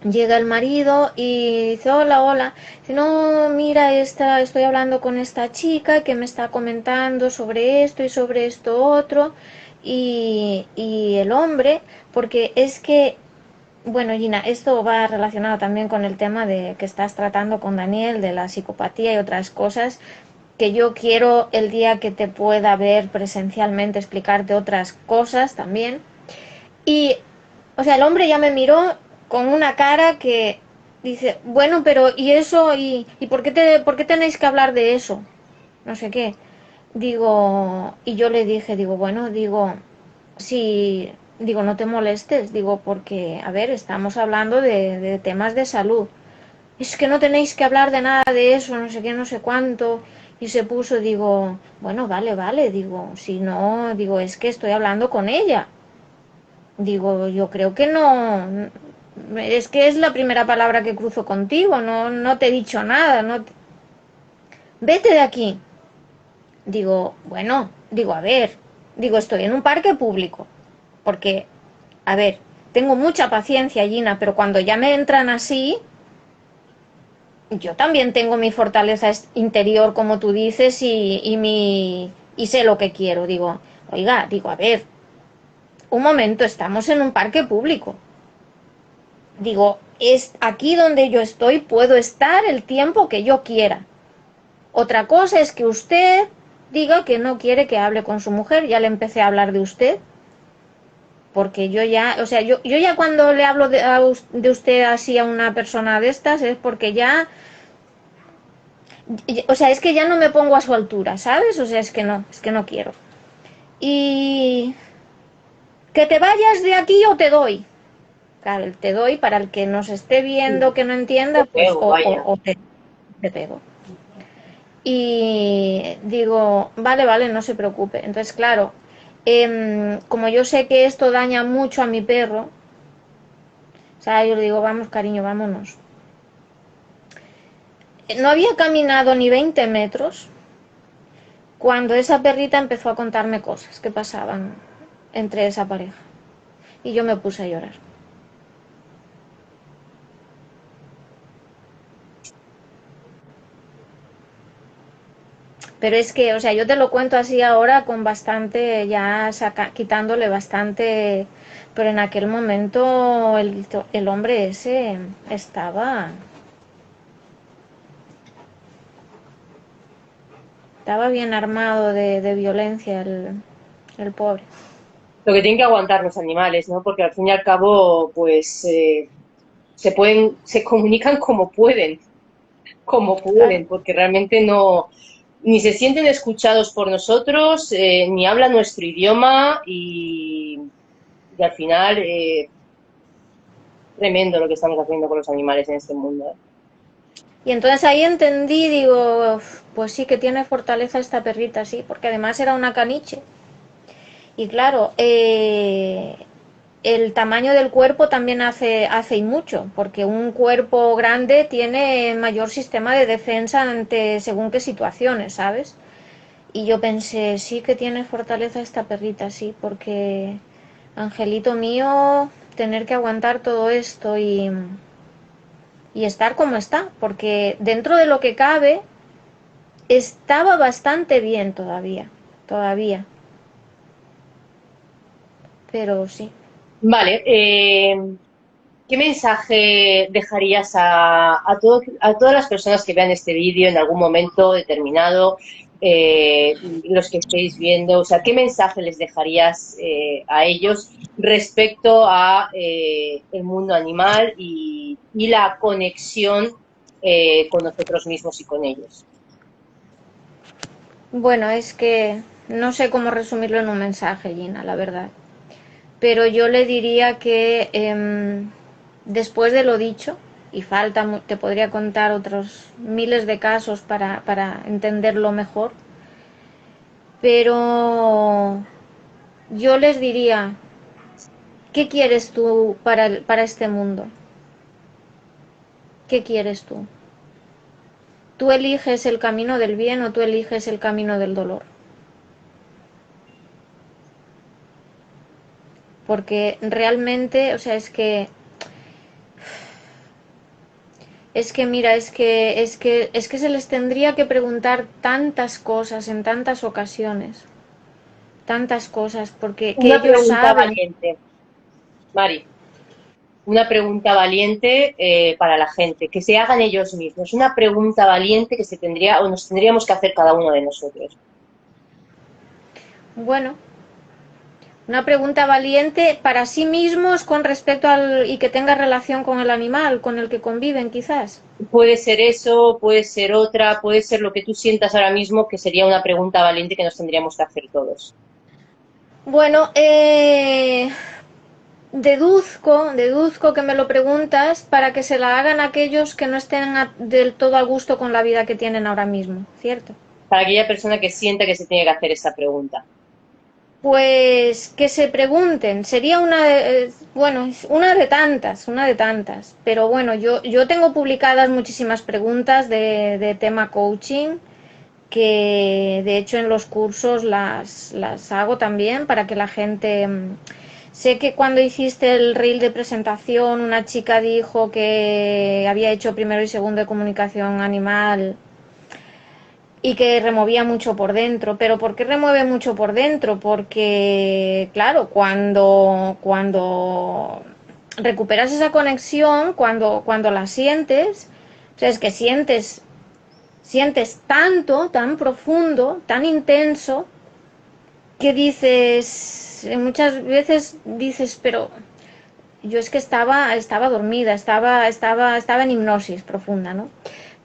[SPEAKER 2] Llega el marido y dice, hola, hola. Dice, no, mira, estoy hablando con esta chica que me está comentando sobre esto y sobre esto otro. Y el hombre, porque es que bueno, Gina, esto va relacionado también con el tema de que estás tratando con Daniel, de la psicopatía y otras cosas, que yo quiero el día que te pueda ver presencialmente explicarte otras cosas también. Y, o sea, el hombre ya me miró con una cara que dice, bueno, pero ¿y eso? ¿Y por qué tenéis que hablar de eso? No sé qué. Digo, y yo le dije, digo, bueno, digo, si digo, no te molestes, digo, porque, a ver, estamos hablando de temas de salud. Es que no tenéis que hablar de nada de eso, no sé qué, no sé cuánto. Y se puso, digo, bueno, vale, vale, digo, si no, digo, es que estoy hablando con ella. Digo, yo creo que no, es que es la primera palabra que cruzo contigo, no, no te he dicho nada, vete de aquí. Digo, bueno, digo, a ver, digo, estoy en un parque público, porque, a ver, tengo mucha paciencia, Gina, pero cuando ya me entran así, yo también tengo mi fortaleza interior, como tú dices, y sé lo que quiero. Digo, oiga, digo, a ver, un momento, estamos en un parque público. Digo, es aquí donde yo estoy, puedo estar el tiempo que yo quiera. Otra cosa es que usted diga que no quiere que hable con su mujer. Ya le empecé a hablar de usted, porque yo ya, o sea, yo ya cuando le hablo de usted así a una persona de estas es porque ya, o sea, es que ya no me pongo a su altura, ¿sabes? O sea, es que no quiero. Y que te vayas de aquí o te doy. Claro, el te doy para el que nos esté viendo, que no entienda,
[SPEAKER 1] Te
[SPEAKER 2] pues
[SPEAKER 1] pego, vaya.
[SPEAKER 2] o te pego. Y digo, vale, vale, no se preocupe. Entonces, claro, como yo sé que esto daña mucho a mi perro, o sea, yo le digo, vamos, cariño, vámonos. No había caminado ni 20 metros cuando esa perrita empezó a contarme cosas que pasaban entre esa pareja. Y yo me puse a llorar. Pero es que, o sea, yo te lo cuento así ahora con bastante, ya quitándole bastante, pero en aquel momento el hombre ese estaba bien armado de violencia el pobre.
[SPEAKER 1] Lo que tienen que aguantar los animales, ¿no? Porque al fin y al cabo, pues se comunican como
[SPEAKER 2] Claro.
[SPEAKER 1] pueden, porque realmente no, ni se sienten escuchados por nosotros, ni hablan nuestro idioma y al final, tremendo lo que estamos haciendo con los animales en este mundo. ¿Eh?
[SPEAKER 2] Y entonces ahí entendí, digo, pues sí que tiene fortaleza esta perrita, sí, porque además era una caniche. Y claro, el tamaño del cuerpo también hace y mucho, porque un cuerpo grande tiene mayor sistema de defensa ante según qué situaciones, ¿sabes? Y yo pensé, sí que tiene fortaleza esta perrita, sí, porque Angelito mío, tener que aguantar todo esto y estar como está, porque dentro de lo que cabe estaba bastante bien todavía, pero sí.
[SPEAKER 1] Vale, ¿qué mensaje dejarías a todas las personas que vean este vídeo en algún momento determinado, los que estéis viendo? O sea, ¿qué mensaje les dejarías a ellos respecto a el mundo animal y la conexión con nosotros mismos y con ellos?
[SPEAKER 2] Bueno, es que no sé cómo resumirlo en un mensaje, Gina, la verdad. Pero yo le diría que después de lo dicho, y falta, te podría contar otros miles de casos para entenderlo mejor, pero yo les diría, ¿qué quieres tú para este mundo? ¿Qué quieres tú? ¿Tú eliges el camino del bien o tú eliges el camino del dolor? Porque realmente, o sea, es que mira, es que se les tendría que preguntar tantas cosas en tantas ocasiones, tantas cosas, porque que
[SPEAKER 1] Una
[SPEAKER 2] ellos
[SPEAKER 1] pregunta
[SPEAKER 2] saben.
[SPEAKER 1] valiente, Mari. Una pregunta valiente para la gente, que se hagan ellos mismos. Una pregunta valiente que se tendría o nos tendríamos que hacer cada uno de nosotros.
[SPEAKER 2] Bueno, una pregunta valiente para sí mismos con respecto al y que tenga relación con el animal con el que conviven, quizás.
[SPEAKER 1] Puede ser eso, puede ser otra, puede ser lo que tú sientas ahora mismo, que sería una pregunta valiente que nos tendríamos que hacer todos.
[SPEAKER 2] Bueno, Deduzco que me lo preguntas para que se la hagan aquellos que no estén del todo a gusto con la vida que tienen ahora mismo, ¿cierto?
[SPEAKER 1] Para aquella persona que sienta que se tiene que hacer esa pregunta.
[SPEAKER 2] Pues que se pregunten, sería bueno, una de tantas, pero bueno, yo tengo publicadas muchísimas preguntas de tema coaching, que de hecho en los cursos las hago también para que la gente... Sé que cuando hiciste el reel de presentación, una chica dijo que había hecho primero y segundo de comunicación animal y que removía mucho por dentro. Pero ¿por qué remueve mucho por dentro? Porque, claro, cuando recuperas esa conexión, cuando la sientes, o sea, es que sientes tanto, tan profundo, tan intenso, que dices, muchas veces dices, pero yo es que estaba dormida, estaba en hipnosis profunda, ¿no?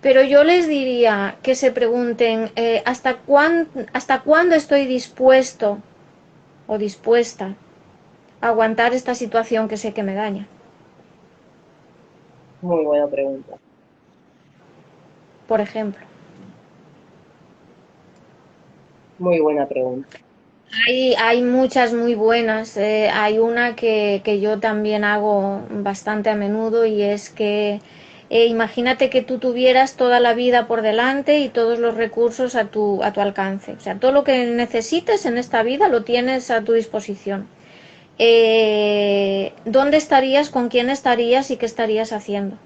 [SPEAKER 2] Pero yo les diría que se pregunten hasta cuándo estoy dispuesto o dispuesta a aguantar esta situación que sé que me daña.
[SPEAKER 1] Muy buena pregunta.
[SPEAKER 2] Por ejemplo,
[SPEAKER 1] Muy buena pregunta.
[SPEAKER 2] hay muchas muy buenas. Hay una que yo también hago bastante a menudo y es que imagínate que tú tuvieras toda la vida por delante y todos los recursos a tu alcance. O sea, todo lo que necesites en esta vida lo tienes a tu disposición. ¿Dónde estarías, con quién estarías y qué estarías haciendo?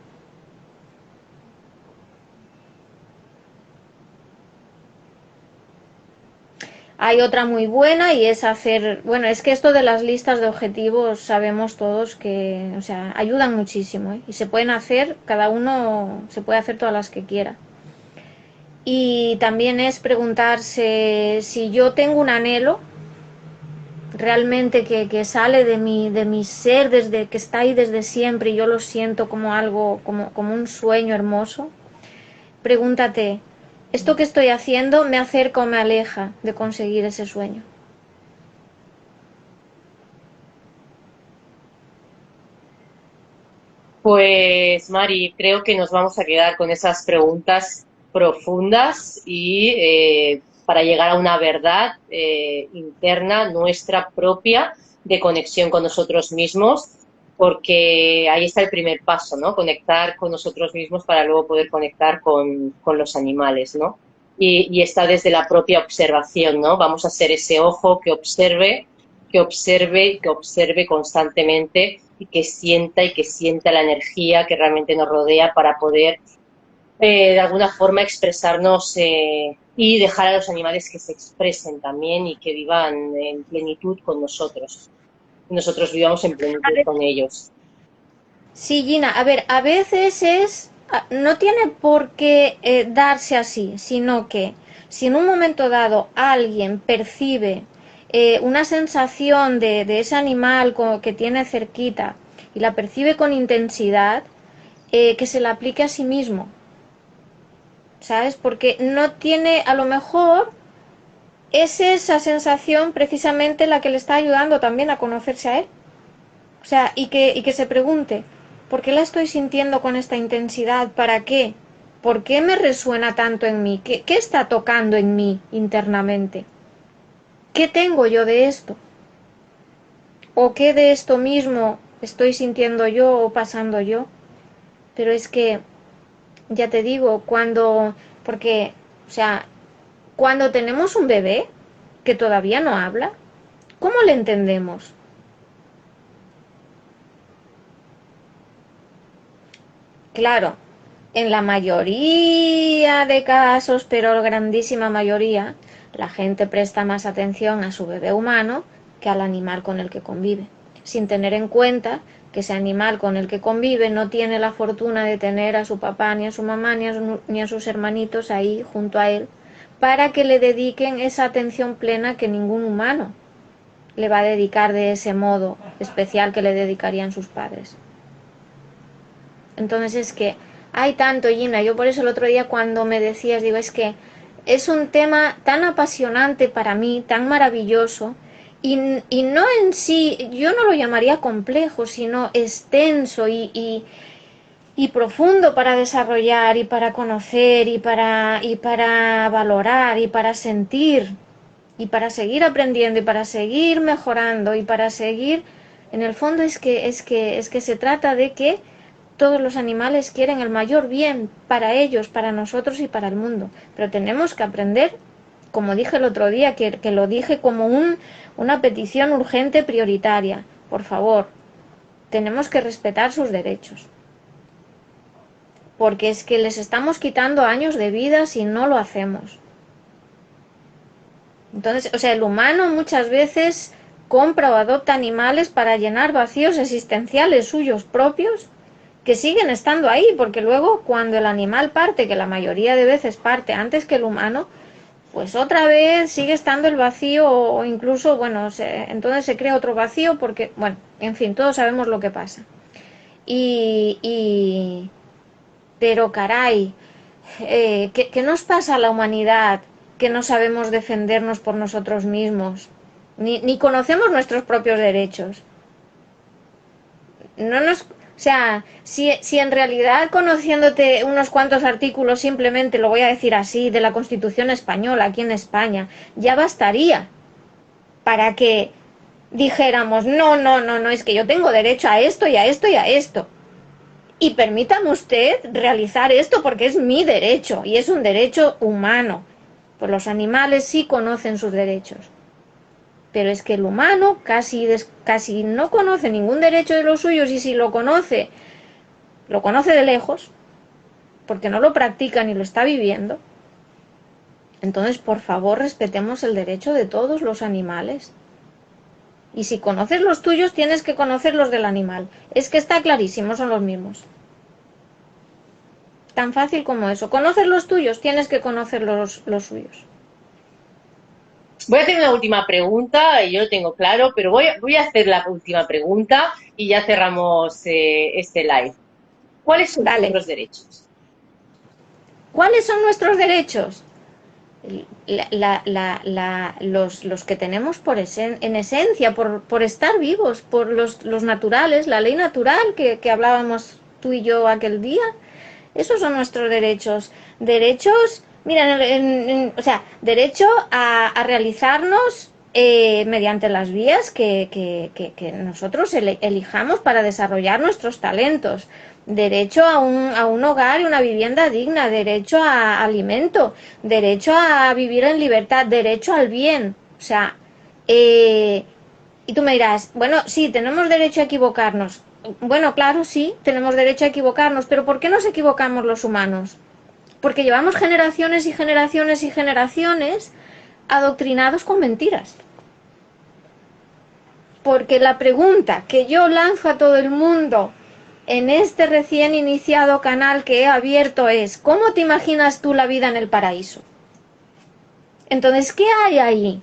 [SPEAKER 2] Hay otra muy buena y es hacer, bueno, es que esto de las listas de objetivos sabemos todos que, o sea, ayudan muchísimo, ¿eh? Y se pueden hacer, cada uno se puede hacer todas las que quiera. Y también es preguntarse si yo tengo un anhelo realmente que sale de mi ser, desde que está ahí desde siempre y yo lo siento como algo, como un sueño hermoso. Pregúntate, ¿esto que estoy haciendo me acerca o me aleja de conseguir ese sueño?
[SPEAKER 1] Pues Mari, creo que nos vamos a quedar con esas preguntas profundas y para llegar a una verdad interna nuestra propia de conexión con nosotros mismos, porque ahí está el primer paso, ¿no? Conectar con nosotros mismos para luego poder conectar con los animales, ¿no? Y está desde la propia observación, ¿no? Vamos a ser ese ojo que observe, que observe constantemente y que sienta la energía que realmente nos rodea para poder de alguna forma expresarnos y dejar a los animales que se expresen también y que vivan en plenitud con nosotros. Nosotros vivamos en plenitud con ellos.
[SPEAKER 2] Sí, Gina, a ver, a veces no tiene por qué darse así, sino que si en un momento dado alguien percibe una sensación de ese animal que tiene cerquita y la percibe con intensidad, que se la aplique a sí mismo, ¿sabes? Porque no tiene, a lo mejor, es esa sensación precisamente la que le está ayudando también a conocerse a él. O sea, y que se pregunte, ¿por qué la estoy sintiendo con esta intensidad? ¿Para qué? ¿Por qué me resuena tanto en mí? ¿Qué está tocando en mí internamente? ¿Qué tengo yo de esto? ¿O qué de esto mismo estoy sintiendo yo o pasando yo? Pero es que, ya te digo, porque, o sea, cuando tenemos un bebé que todavía no habla, ¿cómo le entendemos? Claro, en la mayoría de casos, pero la grandísima mayoría, la gente presta más atención a su bebé humano que al animal con el que convive, sin tener en cuenta que ese animal con el que convive no tiene la fortuna de tener a su papá, ni a su mamá, ni a sus hermanitos ahí junto a él, para que le dediquen esa atención plena que ningún humano le va a dedicar de ese modo especial que le dedicarían sus padres. Entonces es que hay tanto, Gina. Yo por eso el otro día cuando me decías, digo, es que es un tema tan apasionante para mí, tan maravilloso, y no en sí, yo no lo llamaría complejo, sino extenso y profundo para desarrollar y para conocer y para valorar y para sentir y para seguir aprendiendo y para seguir mejorando y para seguir, en el fondo es que se trata de que todos los animales quieren el mayor bien para ellos, para nosotros y para el mundo, pero tenemos que aprender, como dije el otro día, que lo dije como una petición urgente prioritaria. Por favor, tenemos que respetar sus derechos, porque es que les estamos quitando años de vida si no lo hacemos. Entonces, o sea, el humano muchas veces compra o adopta animales para llenar vacíos existenciales suyos propios que siguen estando ahí, porque luego cuando el animal parte, que la mayoría de veces parte antes que el humano, pues otra vez sigue estando el vacío o incluso, bueno, entonces se crea otro vacío porque, bueno, en fin, todos sabemos lo que pasa. Y pero caray, ¿qué nos pasa a la humanidad que no sabemos defendernos por nosotros mismos? Ni conocemos nuestros propios derechos. No nos, o sea, si en realidad conociéndote unos cuantos artículos simplemente, lo voy a decir así, de la Constitución española aquí en España, ya bastaría para que dijéramos, no, no, no, no, es que yo tengo derecho a esto y a esto y a esto. Y permítame usted realizar esto porque es mi derecho y es un derecho humano. Pues los animales sí conocen sus derechos. Pero es que el humano casi no conoce ningún derecho de los suyos y si lo conoce de lejos, porque no lo practica ni lo está viviendo. Entonces, por favor, respetemos el derecho de todos los animales. Y si conoces los tuyos, tienes que conocer los del animal. Es que está clarísimo, son los mismos. Tan fácil como eso. Conoces los tuyos, tienes que conocer los suyos.
[SPEAKER 1] Voy a hacer una última pregunta, y yo lo tengo claro, pero voy a hacer la última pregunta y ya cerramos este live. ¿Cuáles son
[SPEAKER 2] Dale.
[SPEAKER 1] nuestros derechos?
[SPEAKER 2] ¿Cuáles son nuestros derechos? Los que tenemos en esencia, por estar vivos, por los naturales, la ley natural que hablábamos tú y yo aquel día. Esos son nuestros derechos. Derechos, mira, o sea, derecho a realizarnos mediante las vías que nosotros elijamos para desarrollar nuestros talentos. Derecho a un hogar y una vivienda digna, derecho a alimento, derecho a vivir en libertad, derecho al bien. O sea, y tú me dirás, bueno, sí, tenemos derecho a equivocarnos. Bueno, claro, sí, tenemos derecho a equivocarnos, pero ¿por qué nos equivocamos los humanos? Porque llevamos generaciones y generaciones y generaciones adoctrinados con mentiras. Porque la pregunta que yo lanzo a todo el mundo en este recién iniciado canal que he abierto es, ¿cómo te imaginas tú la vida en el paraíso? Entonces, ¿qué hay ahí?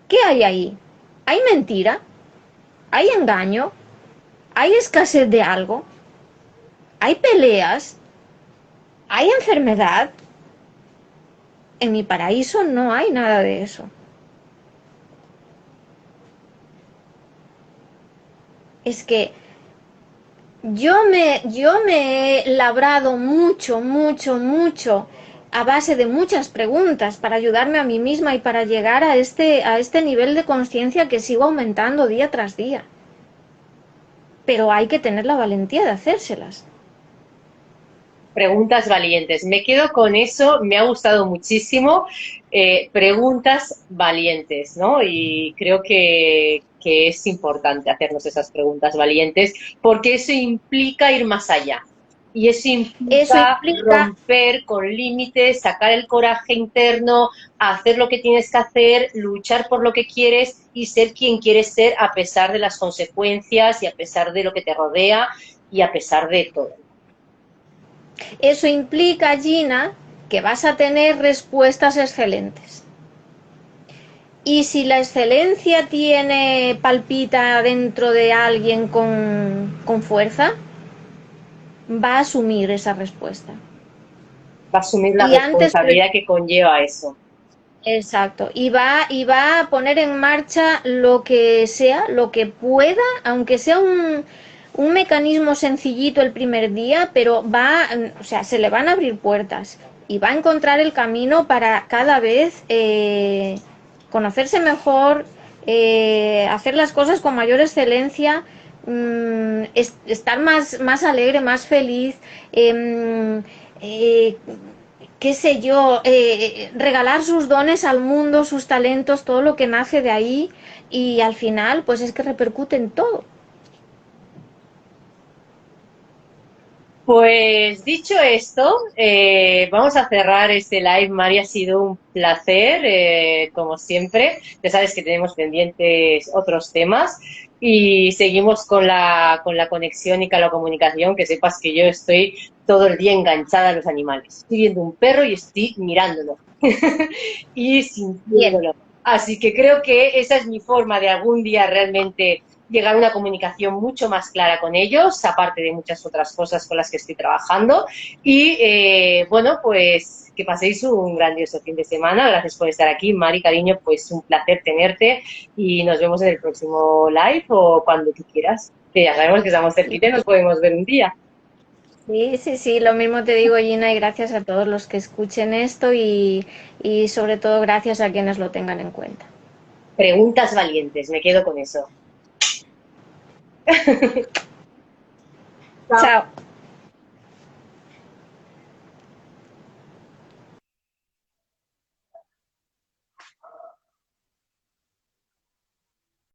[SPEAKER 2] ¿Qué hay ahí? ¿Hay mentira? ¿Hay engaño? ¿Hay escasez de algo? ¿Hay peleas? ¿Hay enfermedad? En mi paraíso no hay nada de eso. Es que yo me he labrado mucho, mucho, mucho a base de muchas preguntas para ayudarme a mí misma y para llegar a este nivel de conciencia que sigo aumentando día tras día. Pero hay que tener la valentía de hacérselas.
[SPEAKER 1] Preguntas valientes. Me quedo con eso, me ha gustado muchísimo. Preguntas valientes, ¿no? Y creo que es importante hacernos esas preguntas valientes porque eso implica ir más allá. Y eso
[SPEAKER 2] Eso
[SPEAKER 1] implica
[SPEAKER 2] implica,
[SPEAKER 1] romper con límites, sacar el coraje interno, hacer lo que tienes que hacer, luchar por lo que quieres y ser quien quieres ser a pesar de las consecuencias y a pesar de lo que te rodea y a pesar de todo.
[SPEAKER 2] Gina, que vas a tener respuestas excelentes. Y si la excelencia palpita dentro de alguien con fuerza, va a asumir esa respuesta.
[SPEAKER 1] Va a asumir la
[SPEAKER 2] Y antes,
[SPEAKER 1] responsabilidad que conlleva eso.
[SPEAKER 2] Exacto. Y va a poner en marcha lo que sea, lo que pueda, aunque sea un mecanismo sencillito el primer día, pero o sea, se le van a abrir puertas y va a encontrar el camino para cada vez conocerse mejor, hacer las cosas con mayor excelencia, estar más alegre, más feliz, eh, qué sé yo, regalar sus dones al mundo, sus talentos, todo lo que nace de ahí y al final pues es que repercute en todo.
[SPEAKER 1] Pues dicho esto, vamos a cerrar este live. Mari, ha sido un placer, como siempre. Ya sabes que tenemos pendientes otros temas y seguimos con la conexión y con la comunicación. Que sepas que yo estoy todo el día enganchada a los animales. Estoy viendo un perro y estoy mirándolo y
[SPEAKER 2] Bien.
[SPEAKER 1] sintiéndolo. Así que creo que esa es mi forma de algún día realmente llegar a una comunicación mucho más clara con ellos, aparte de muchas otras cosas con las que estoy trabajando. Y bueno, pues que paséis un grandioso fin de semana. Gracias por estar aquí, Mari, cariño, pues un placer tenerte y nos vemos en el próximo live o cuando tú quieras. Que ya sabemos que estamos cerquita y nos podemos ver un día.
[SPEAKER 2] Sí, sí, sí, lo mismo te digo, Gina, y gracias a todos los que escuchen esto y sobre todo gracias a quienes lo tengan en cuenta.
[SPEAKER 1] Preguntas valientes, me quedo con eso. Chao.
[SPEAKER 2] Chao.